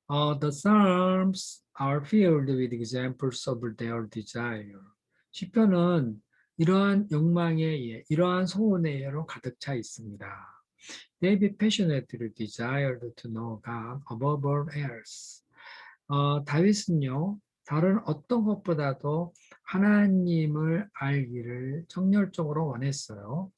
The Psalms are filled with examples of their desire. 시편은 이러한 욕망에 의해, 이러한 소원에 의해로 가득 차 있습니다. David passionately desired to know God above all else. 다윗은요, 다른 어떤 것보다도 하나님을 알기를 정열적으로 원했어요.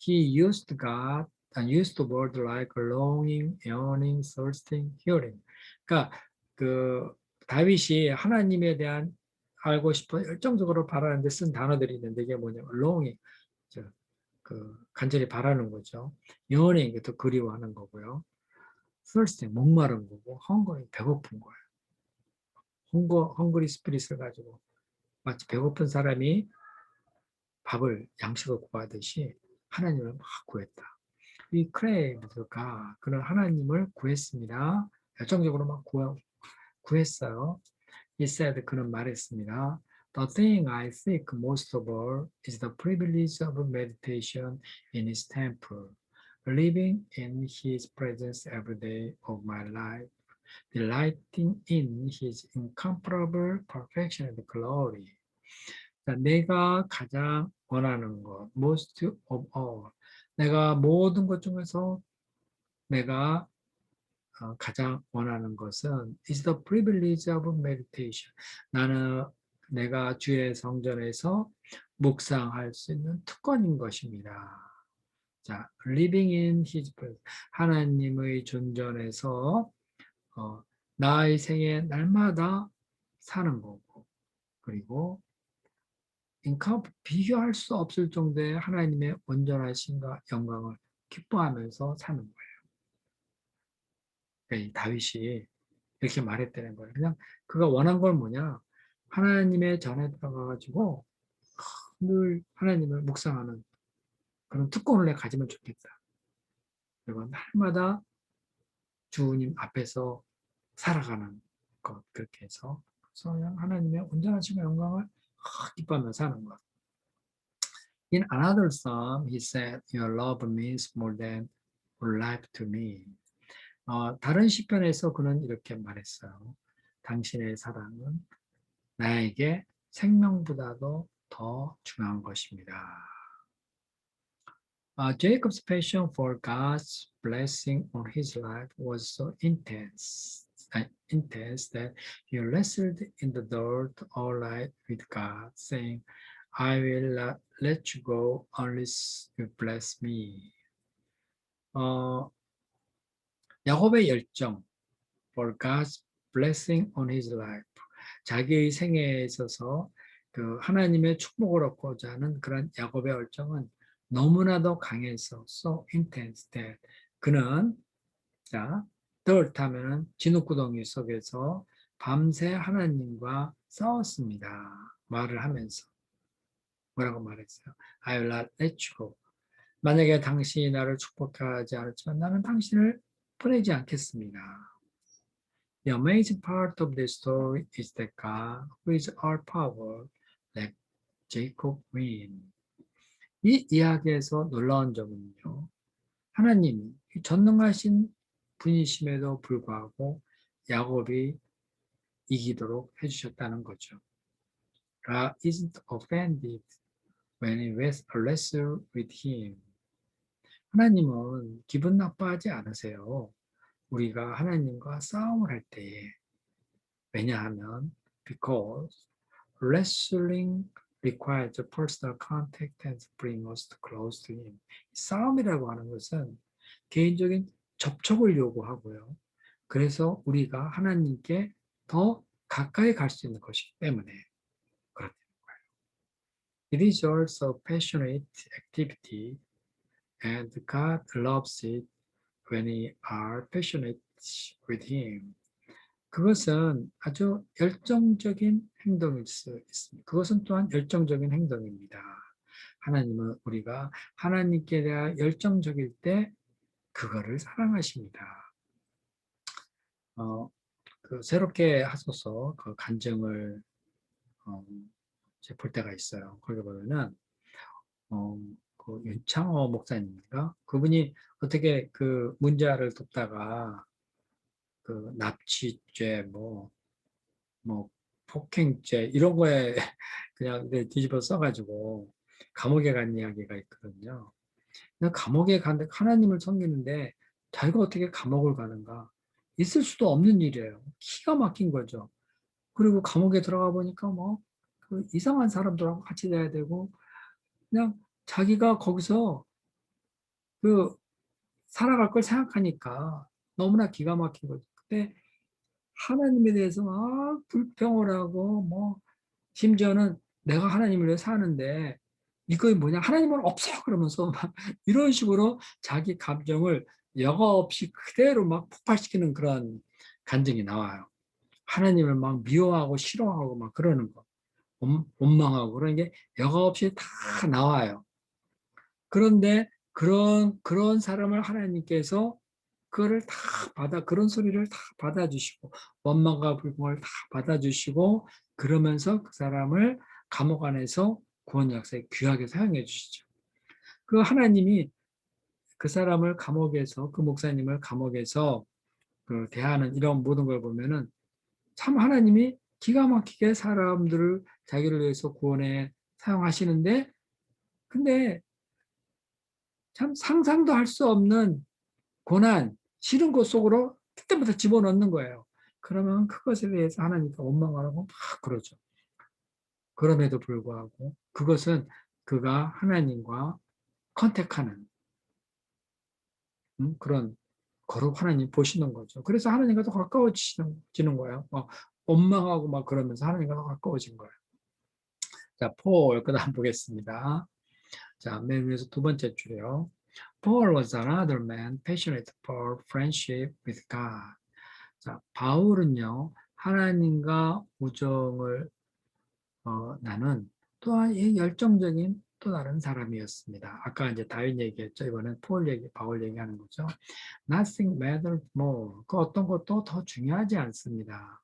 He used the word like longing, yearning, thirsting, hearing. 그러니까 그 다윗이 하나님에 대한 알고 싶어 열정적으로 바라는데 쓴 단어들이 있는데 이게 뭐냐면 longing, 그 간절히 바라는 거죠. yearning, 더 그리워하는 거고요. thirsting, 목마른 거고, hungry, 배고픈 거예요. hungry spirit을 가지고 마치 배고픈 사람이 밥을 양식을 구하듯이 하나님을 막 구했다. We craved가 그는 하나님을 구했습니다. 열정적으로 막 구했어요. He said 그는 말했습니다. The thing I seek most of all is the privilege of meditation in His temple, living in His presence every day of my life, delighting in His incomparable perfection and glory. 내가 가장 원하는 것, most of all. 내가 모든 것 중에서 내가 가장 원하는 것은 is the privilege of meditation. 나는 내가 주의 성전에서 묵상할 수 있는 특권인 것입니다. 자, living in His presence. 하나님의 존전에서 나의 생에 날마다 사는 거고, 그리고 비교할 수 없을 정도의 하나님의 온전하심과 영광을 기뻐하면서 사는 거예요. 그러니까 이 다윗이 이렇게 말했다는 거예요. 그냥 그가 원한 건 뭐냐? 하나님의 전에 들어가가지고 늘 하나님을 묵상하는 그런 특권을 내가 가지면 좋겠다. 그리고 날마다 주님 앞에서 살아가는 것 그렇게 해서 그래서 그냥 하나님의 온전하신 영광을 기뻐하며 사는 것. In another psalm, he said, "Your love means more than life to me." 다른 시편에서 그는 이렇게 말했어요. 당신의 사랑은 나에게 생명보다도 더 중요한 것입니다. Jacob's passion for God's blessing on his life was so intense that he wrestled in the dirt all night with God, saying, "I will not let you go unless you bless me." 어, 야곱의 열정 for God's blessing on his life. 자기의 생애에 있어서 그 하나님의 축복을 얻고자 하는 그런 야곱의 열정은 너무나도 강해서 so intense that 그는 자 dirt 하면은 진흙구덩이 속에서 밤새 하나님과 싸웠습니다. 말을 하면서 뭐라고 말했어요? I will not let you go. 만약에 당신이 나를 축복하지 않았지만 나는 당신을 보내지 않겠습니다. The amazing part of this story is that God, who is all power, let Jacob win. 이 이야기에서 놀라운 점은요. 하나님이 전능하신 분이심에도 불구하고 야곱이 이기도록 해주셨다는 거죠. God isn't offended when he wrestles with him. 하나님은 기분 나빠하지 않으세요. 우리가 하나님과 싸움을 할 때에. 왜냐하면 because wrestling requires personal contact and bring us close to him. 싸움이라고 하는 것은 개인적인 접촉을 요구하고요. 그래서 우리가 하나님께 더 가까이 갈 수 있는 것이기 때문에 그렇다는 거예요. It is also passionate activity and God loves it when we are passionate with him. 그것은 아주 열정적인 행동일 수 있습니다. 그것은 또한 열정적인 행동입니다. 하나님은 우리가 하나님께 대한 열정적일 때 그거를 사랑하십니다. 새롭게 하소서 그 간증을 볼 때가 있어요. 거기 보면은 그 윤창호 목사님인가 그분이 어떻게 그 문자를 돕다가 그 납치죄 뭐 폭행죄 이런 거에 그냥 뒤집어 써가지고 감옥에 간 이야기가 있거든요. 감옥에 간데 하나님을 섬기는데 자기가 어떻게 감옥을 가는가? 있을 수도 없는 일이에요. 기가 막힌 거죠. 그리고 감옥에 들어가 보니까 그 이상한 사람들하고 같이 돼야 되고 그냥 자기가 거기서 그 살아갈 걸 생각하니까 너무나 기가 막힌 거죠. 근데 하나님에 대해서 막 불평을 하고 심지어는 내가 하나님을 위해 사는데 이거 뭐냐 하나님은 없어 그러면서 막 이런 식으로 자기 감정을 여과 없이 그대로 막 폭발시키는 그런 간증이 나와요. 하나님을 막 미워하고 싫어하고 막 그러는 거, 원망하고 그런 게 여과 없이 다 나와요. 그런데 그런 사람을 하나님께서 그거를 다 그런 소리를 다 받아주시고, 원망과 불평을 다 받아주시고, 그러면서 그 사람을 감옥 안에서 구원 역사에 귀하게 사용해 주시죠. 그 하나님이 그 사람을 감옥에서, 그 목사님을 감옥에서 그 대하는 이런 모든 걸 보면은 참 하나님이 기가 막히게 사람들을 자기를 위해서 구원에 사용하시는데, 근데 참 상상도 할 수 없는 고난, 싫은 것 속으로 그때부터 집어넣는 거예요. 그러면 그것에 대해서 하나님께 원망을 하고 막 그러죠. 그럼에도 불구하고 그것은 그가 하나님과 컨택하는 그런 거룩 하나님 보시는 거죠. 그래서 하나님과 더 가까워지는 거예요. 막 원망하고 막 그러면서 하나님과 더 가까워진 거예요. 자, 폴 그다음 보겠습니다. 자, 맨 위에서 두 번째 줄이요. Paul was another man passionate for friendship with God. 자, 바울은요, 하나님과 우정을 나눈 또한 열정적인 또 다른 사람이었습니다. 아까 이제 다윗 얘기했죠. 이번엔 바울 얘기하는 거죠. Nothing matters more. 그 어떤 것도 더 중요하지 않습니다.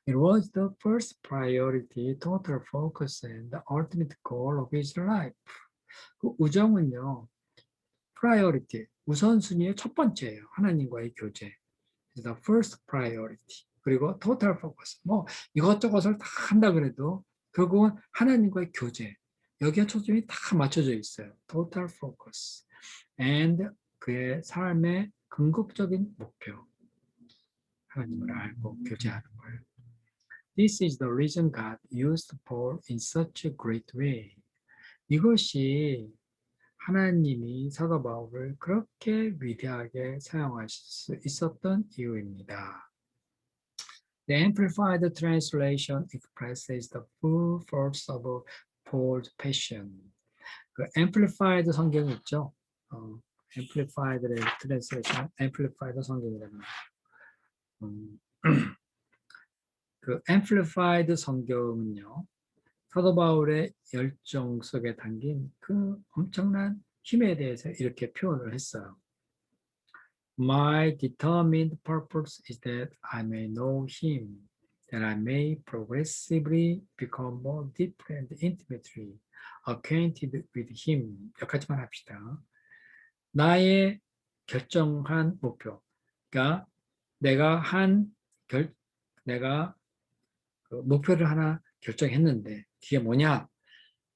It was the first priority, total focus, and the ultimate goal of his life. 그 우정은요, priority, 우선순위의 첫 번째예요. 하나님과의 교제. The first priority. 그리고 total focus. 뭐 이것저것을 다 한다 그래도 결국은 하나님과의 교제. 여기에 초점이 다 맞춰져 있어요. total focus. And 그의 삶의 궁극적인 목표. 하나님을 알고 교제하는 거예요. This is the reason God used Paul in such a great way. 이것이 하나님이 사도 바울을 그렇게 위대하게 사용하실 수 있었던 이유입니다. The Amplified Translation expresses the full force of Paul's passion. 그 Amplified 성경 있죠? Amplified Translation, Amplified 성경이라는 그 Amplified 성경은요, 사도 바울의 열정 속에 담긴 그 엄청난 힘에 대해서 이렇게 표현을 했어요. My determined purpose is that I may know him, that I may progressively become more deeply and intimately acquainted with him. 여기까지만 합시다. 나의 결정한 목표. 그러니까 내가 그 목표를 하나 결정했는데 그게 뭐냐?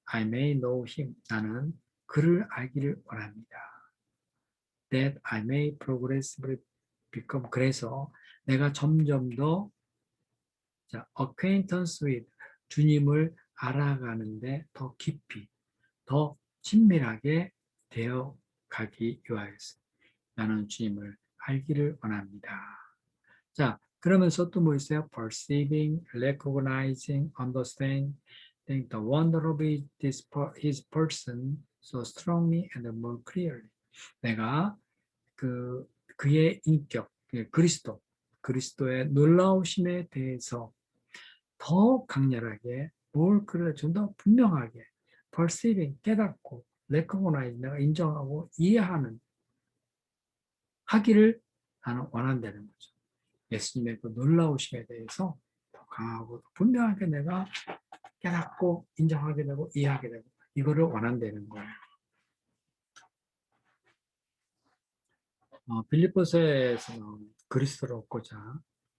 I may know him. 나는 그를 알기를 원합니다. That I may progressively become. 그래서 내가 점점 더 acquaintance with 주님을 알아가는데 더 깊이, 더 친밀하게 되어 가기 위하여서 나는 주님을 알기를 원합니다. 자, 그러면서 또 뭐 있어요? Perceiving, recognizing, understanding the wonder of his person so strongly and more clearly. 내가 그의 인격, 그리스도의 놀라우심에 대해서 더 강렬하게 그를 좀 더 분명하게 perceiving, 깨닫고 recognize, 내가 인정하고 이해하는 하기를 나는 원한다는 거죠. 예수님의 그 놀라우심에 대해서 더 강하고 분명하게 내가 깨닫고 인정하게 되고 이해하게 되고 이거를 원한다는 거예요. 빌립보서에서 나온 그리스도를 얻고자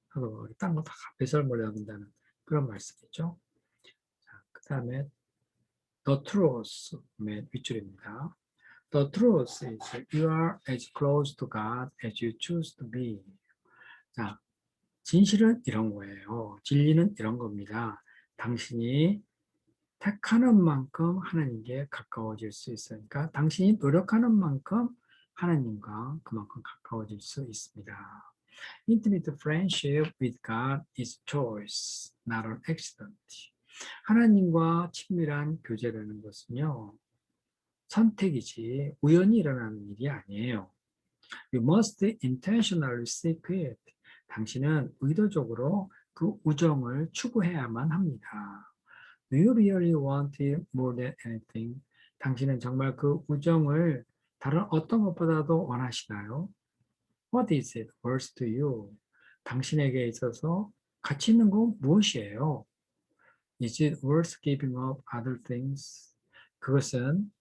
하고 딴 거 다 배설물을 여긴다는 그런 말씀이죠. 그 다음에 The truth 맨 윗줄입니다. The truth is you are as close to God as you choose to be. 자, 진실은 이런 거예요. 진리는 이런 겁니다. 당신이 택하는 만큼 하나님께 가까워질 수 있으니까 당신이 노력하는 만큼 하나님과 그만큼 가까워질 수 있습니다. Intimate friendship with God is choice, not an accident. 하나님과 친밀한 교제라는 것은요, 선택이지 우연히 일어나는 일이 아니에요. You must intentionally seek it. 당신은 의도적으로 그 우정을 추구해야만 합니다. Do you really want it more than anything? 당신은 정말 그 우정을 다른 어떤 것보다도 원하시나요? What is it worth to you? 당신에게 있어서 가치 있는 건 무엇이에요? Is it worth giving up other things? 그것은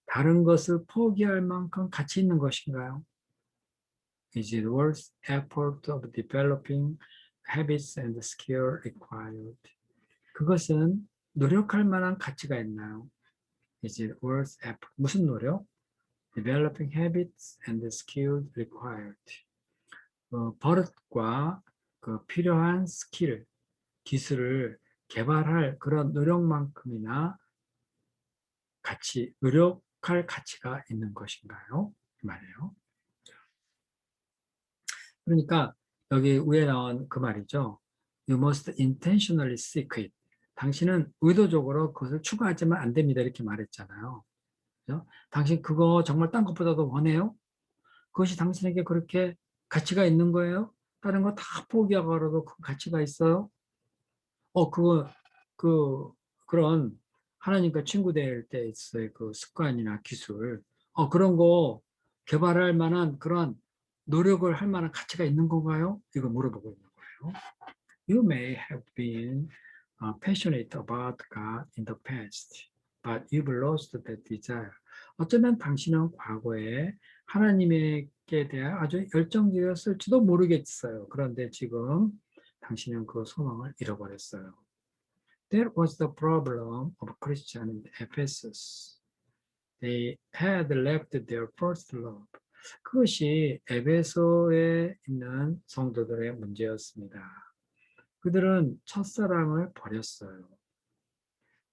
다른 것을 포기할 만큼 가치 있는 것인가요? Is it worth effort of developing habits and skill required? 그것은 노력할 만한 가치가 있나요? Is it worth effort? 무슨 노력? Developing habits and skills required. 버릇과 그 필요한 스킬, 기술을 개발할 그런 노력만큼이나 노력할 가치가 있는 것인가요? 그 말이에요. 그러니까 여기 위에 나온 그 말이죠. You must intentionally seek it. 당신은 의도적으로 그것을 추구하지만 안 됩니다. 이렇게 말했잖아요. 그죠? 당신 그거 정말 딴 것보다도 원해요? 그것이 당신에게 그렇게 가치가 있는 거예요? 다른 거 다 포기하고라도 그 가치가 있어요? 그런 하나님과 친구 될 때 있어요. 그 습관이나 기술. 그런 거 개발할 만한 그런 노력을 할 만한 가치가 있는 건가요? 이거 물어보고 있는 거예요. You may have been passionate about God in the past, but you've lost that desire. 어쩌면 당신은 과거에 하나님께 대해 아주 열정적이었을지도 모르겠어요. 그런데 지금 당신은 그 소망을 잃어버렸어요. That was the problem of Christians in Ephesus. They had left their first love. 그것이 에베소에 있는 성도들의 문제였습니다. 그들은 첫사랑을 버렸어요.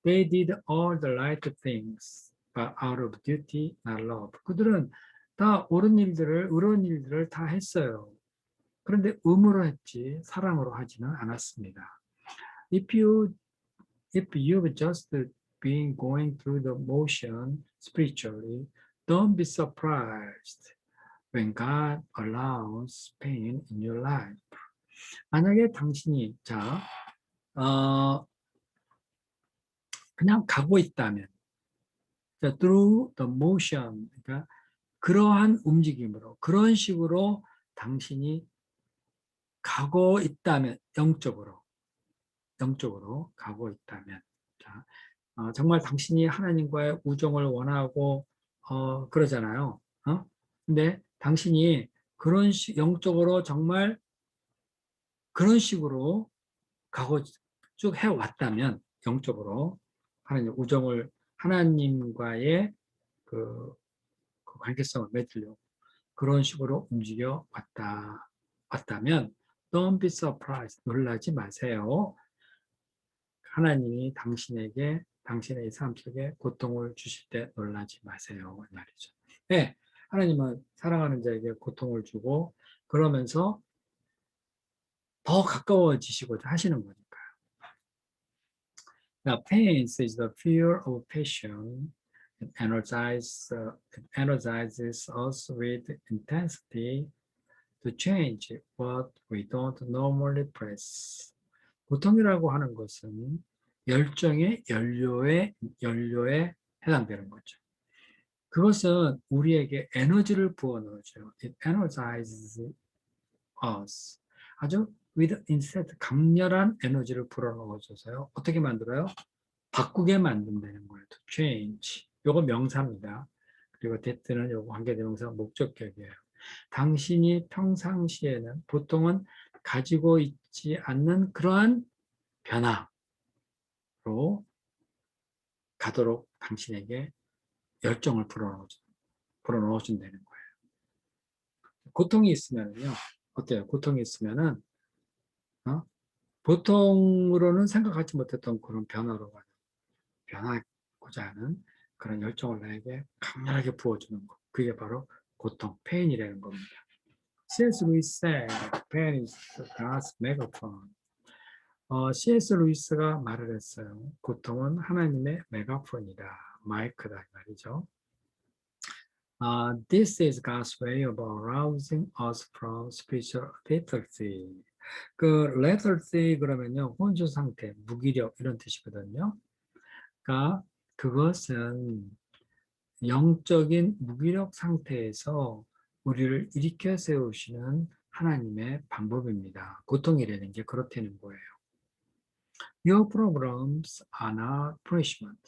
They did all the right things, but out of duty, not love. 그들은 다 옳은 일들을, 의로운 일들을 다 했어요. 그런데 의무로 했지 사랑으로 하지는 않았습니다. If you've just been going through the motion spiritually, don't be surprised when God allows pain in your life. 만약에 당신이 그냥 가고 있다면, through the motion, 그러니까 그러한 움직임으로, 그런 식으로 당신이 가고 있다면, 영적으로 가고 있다면, 정말 당신이 하나님과의 우정을 원하고, 그러잖아요. 근데 당신이 영적으로 정말 그런 식으로 가고 쭉 해왔다면, 영적으로, 하나님과의 그 관계성을 맺으려고 그런 식으로 왔다면, don't be surprised. 놀라지 마세요. 하나님이 당신의 삶 속에 고통을 주실 때 놀라지 마세요. 이 말이죠. 네, 하나님은 사랑하는 자에게 고통을 주고 그러면서 더 가까워지시고자 하시는 거니까요. Now, pain is the fear of passion. It energizes us with intensity to change what we don't normally press. 고통이라고 하는 것은 열정의 연료에 해당되는 거죠. 그것은 우리에게 에너지를 부어넣어줘요. It energizes us. 아주 with instead 강렬한 에너지를 불어넣어줘서요. 어떻게 만들어요? 바꾸게 만든다는 거예요. To change. 요거 명사입니다. 그리고 that는 요거 관계대명사 목적격이에요. 당신이 평상시에는 보통은 가지고 있지 않는 그러한 변화로 가도록 당신에게 열정을 불어넣어준다는 거예요. 고통이 있으면요. 어때요? 고통이 있으면은, 보통으로는 생각하지 못했던 그런 변하고자 하는 그런 열정을 나에게 강렬하게 부어주는 것. 그게 바로 고통, 페인이라는 겁니다. C.S. 루이스 said, pain is God's megaphone. C.S. 루이스가 말을 했어요. 고통은 하나님의 메가폰이다. 마이크다 이 말이죠. This is God's way of arousing us from spiritual lethargy. 그 lethargy 그러면요 혼주 상태, 무기력 이런 뜻이거든요. 그러니까 그것은 영적인 무기력 상태에서 우리를 일으켜 세우시는 하나님의 방법입니다. 고통이라는 게 그렇다는 거예요. Your problems are not punishment.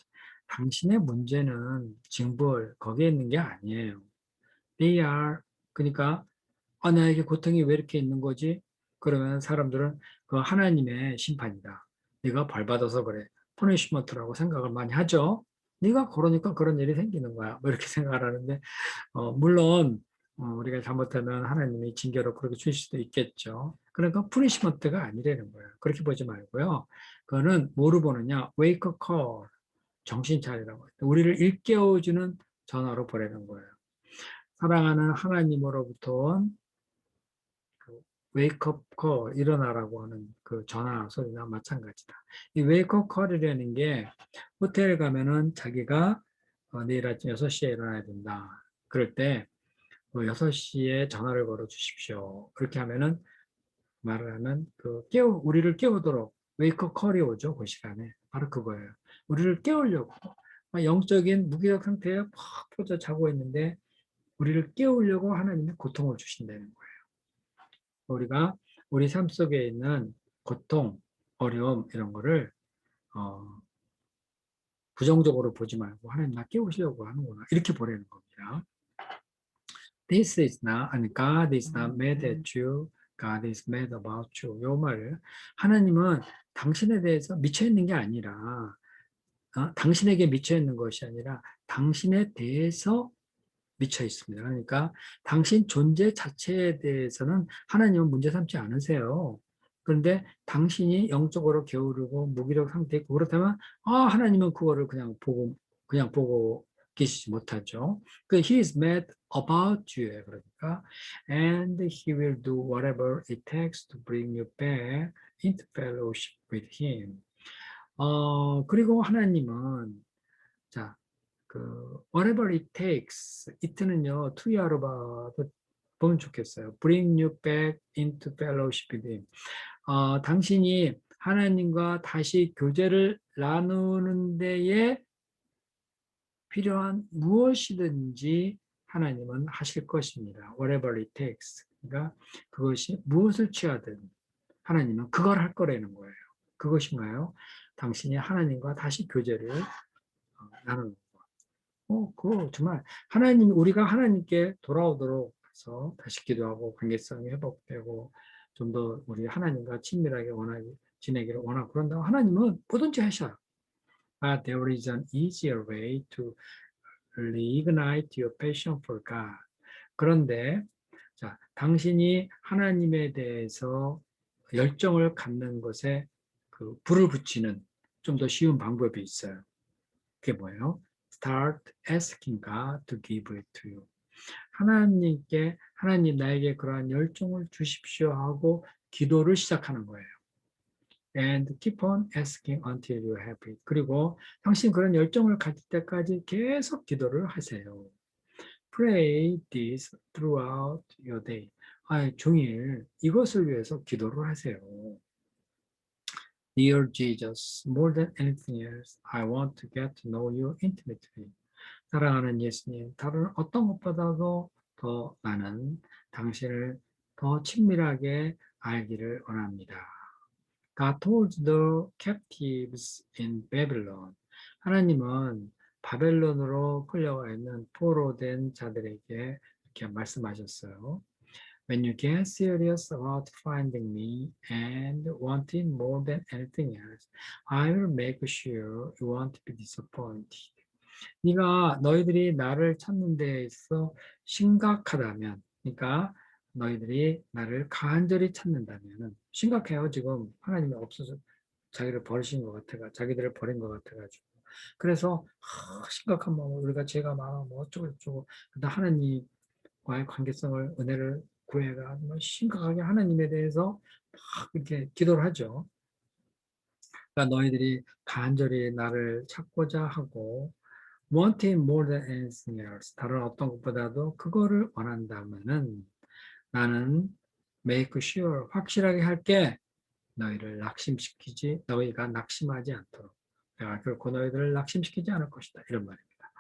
당신의 문제는 징벌, 거기에 있는 게 아니에요. They are, 그러니까, 나에게 고통이 왜 이렇게 있는 거지? 그러면 사람들은 그 하나님의 심판이다. 네가 벌받아서 그래. punishment라고 생각을 많이 하죠. 네가 그러니까 그런 일이 생기는 거야. 뭐 이렇게 생각을 하는데, 물론, 우리가 잘못하면 하나님이 징계로 그렇게 주실 수도 있겠죠. 그러니까 punishment가 아니라는 거예요. 그렇게 보지 말고요. 그거는 뭐로 보느냐? wake up call. 정신 차리라고. 우리를 일깨워주는 전화로 보내는 거예요. 사랑하는 하나님으로부터 온 웨이크업 콜, 일어나라고 하는 그 전화 소리나 마찬가지다. 이 웨이크업 콜이라는 게 호텔 가면은 자기가 내일 아침 6시에 일어나야 된다. 그럴 때 6시에 전화를 걸어 주십시오. 그렇게 하면은 말을 하면 우리를 깨우도록 웨이크업 콜이 오죠. 그 시간에. 바로 그거예요. 우리를 깨우려고 영적인 무기력 상태에 팍 퍼져 자고 있는데 우리를 깨우려고 하나님이 고통을 주신다는 거예요. 우리가 우리 삶 속에 있는 고통, 어려움 이런 거를 부정적으로 보지 말고 하나님 나 깨우시려고 하는구나 이렇게 보내는 겁니다. This is not, 아니 God is not mad at you. God is mad about you. 요 말을 하나님은 당신에 대해서 미쳐 있는 게 아니라 당신에게 미쳐 있는 것이 아니라 당신에 대해서 미쳐 있습니다. 그러니까 당신 존재 자체에 대해서는 하나님은 문제 삼지 않으세요. 그런데 당신이 영적으로 게으르고 무기력 상태에 있고 그렇다면 하나님은 그거를 그냥 보고 계시지 못하죠. 그 He is mad about you. 그러니까 and He will do whatever it takes to bring you back into fellowship with Him. 그리고 하나님은 자, whatever it takes, it는요, 투이하로 보면 좋겠어요. Bring you back into fellowship with him. 당신이 하나님과 다시 교제를 나누는 데에 필요한 무엇이든지 하나님은 하실 것입니다. Whatever it takes. 그러니까 그것이 무엇을 취하든 하나님은 그걸 할 거라는 거예요. 그것인가요? 당신이 하나님과 다시 교제를 나누는 그거 정말 우리가 하나님께 돌아오도록 해서 다시 기도하고 관계성이 회복되고 좀 더 우리 하나님과 친밀하게 지내기를 원하고 그런다고 하나님은 뭐든지 하셔요. But there is an easier way to reignite your passion for God. 그런데 자, 당신이 하나님에 대해서 열정을 갖는 것에 불을 붙이는 좀 더 쉬운 방법이 있어요. 그게 뭐예요? Start asking God to give it to you. 하나님 나에게 그러한 열정을 주십시오 하고 기도를 시작하는 거예요. And keep on asking until you have it. 그리고 당신 그런 열정을 가질 때까지 계속 기도를 하세요. Pray this throughout your day. 종일 이것을 위해서 기도를 하세요. Dear Jesus, more than anything else, I want to get to know you intimately. 사랑하는 예수님, 다른 어떤 것보다도 더 나는 당신을 더 친밀하게 알기를 원합니다. God told the captives in Babylon. 하나님은 바벨론으로 끌려가 있는 포로된 자들에게 이렇게 말씀하셨어요. When you get serious about finding me and wanting more than anything else, I will make sure you won't be disappointed. 너희들이 나를 찾는 데 있어 심각하다면, 그러니까 너희들이 나를 간절히 찾는다면, 심각해요. 지금 하나님이 없어서 자기를 버리신 것 자기들을 버린 것 같아가지고. 그래서 심각한 마음으로 우리가 죄가 많아 뭐 어쩌고 저쩌고 하나님과의 관계성을 은혜를 구해가 심각하게 하나님에 대해서 막 이렇게 기도를 하죠. 그러니까 너희들이 간절히 나를 찾고자 하고 wanting more than anything else. 다른 어떤 것보다도 그거를 원한다면은 나는 make sure 확실하게 할게 너희가 낙심하지 않도록 내가 결코 너희들을 낙심시키지 않을 것이다. 이런 말입니다.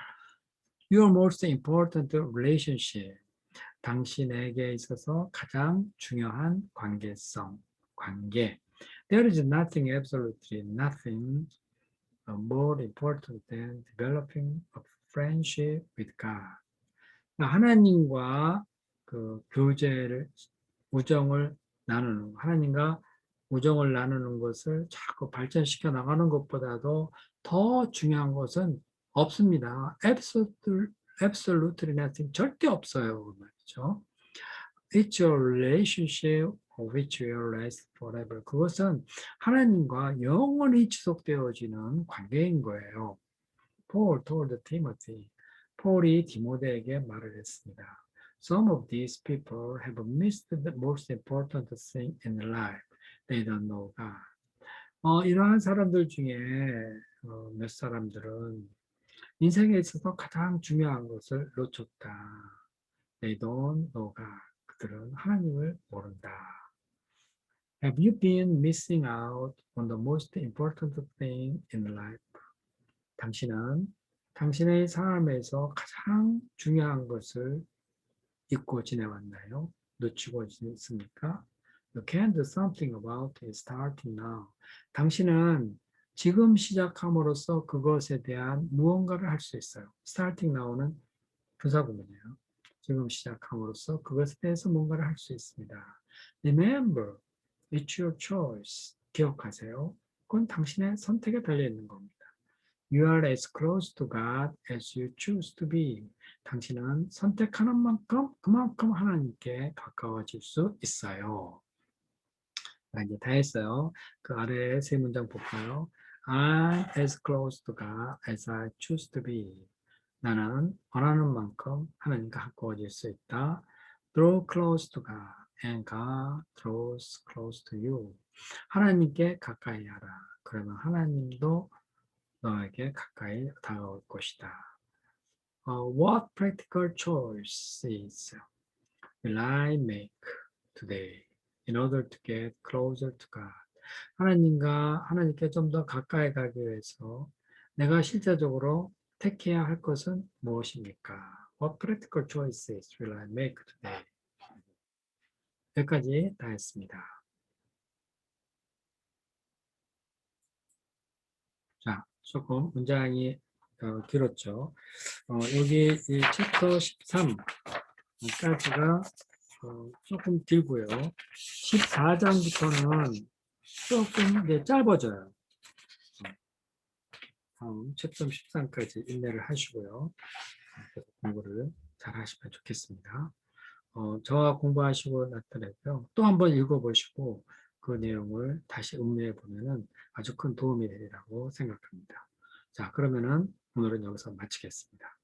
Your most important relationship. 당신에게 있어서 가장 중요한 관계. There is nothing, absolutely nothing more important than developing a friendship with God. 하나님과 하나님과 우정을 나누는 것을 자꾸 발전시켜 나가는 것보다도 더 중요한 것은 없습니다. Absolutely nothing. 절대 없어요. 그 말이죠. It's a relationship which will last forever. 그것은 하나님과 영원히 지속되어지는 관계인 거예요. Paul told Timothy. 폴이 디모데에게 말을 했습니다. Some of these people have missed the most important thing in life. They don't know God. 이러한 사람들 중에 몇 사람들은 인생에 있어서 가장 중요한 것을 놓쳤다. They don't know God. 그들은 하나님을 모른다. Have you been missing out on the most important thing in life? 당신은 당신의 삶에서 가장 중요한 것을 잊고 지내왔나요? 놓치고 지냈습니까? You can do something about it starting now. 당신은 지금 시작함으로써 그것에 대한 무언가를 할 수 있어요. starting now는 부사구문이에요. 지금 시작함으로써 그것에 대해서 뭔가를 할 수 있습니다. Remember, it's your choice. 기억하세요. 그건 당신의 선택에 달려 있는 겁니다. You are as close to God as you choose to be. 당신은 선택하는 만큼 그만큼 하나님께 가까워질 수 있어요. 자, 이제 다 했어요. 그 아래 세 문장 볼까요? I'm as close to God as I choose to be. 나는 원하는 만큼 하나님과 가까워질 수 있다. Draw close to God and God draws close to you. 하나님께 가까이 하라. 그러면 하나님도 너에게 가까이 다가올 것이다. What practical choices will I make today in order to get closer to God? 하나님께 좀 더 가까이 가기 위해서 내가 실제적으로 택해야 할 것은 무엇입니까? What practical choices will I make today? 여기까지 다 했습니다. 자, 조금 문장이 길었죠. 여기 이 챕터 13까지가 조금 길고요. 14장부터는 조금 이제 짧아져요. 다음 챕터 13까지 인내를 하시고요. 공부를 잘 하시면 좋겠습니다. 저와 공부하시고 나타내고요. 또 한번 읽어보시고 그 내용을 다시 음미해 보면은 아주 큰 도움이 되리라고 생각합니다. 자, 그러면은 오늘은 여기서 마치겠습니다.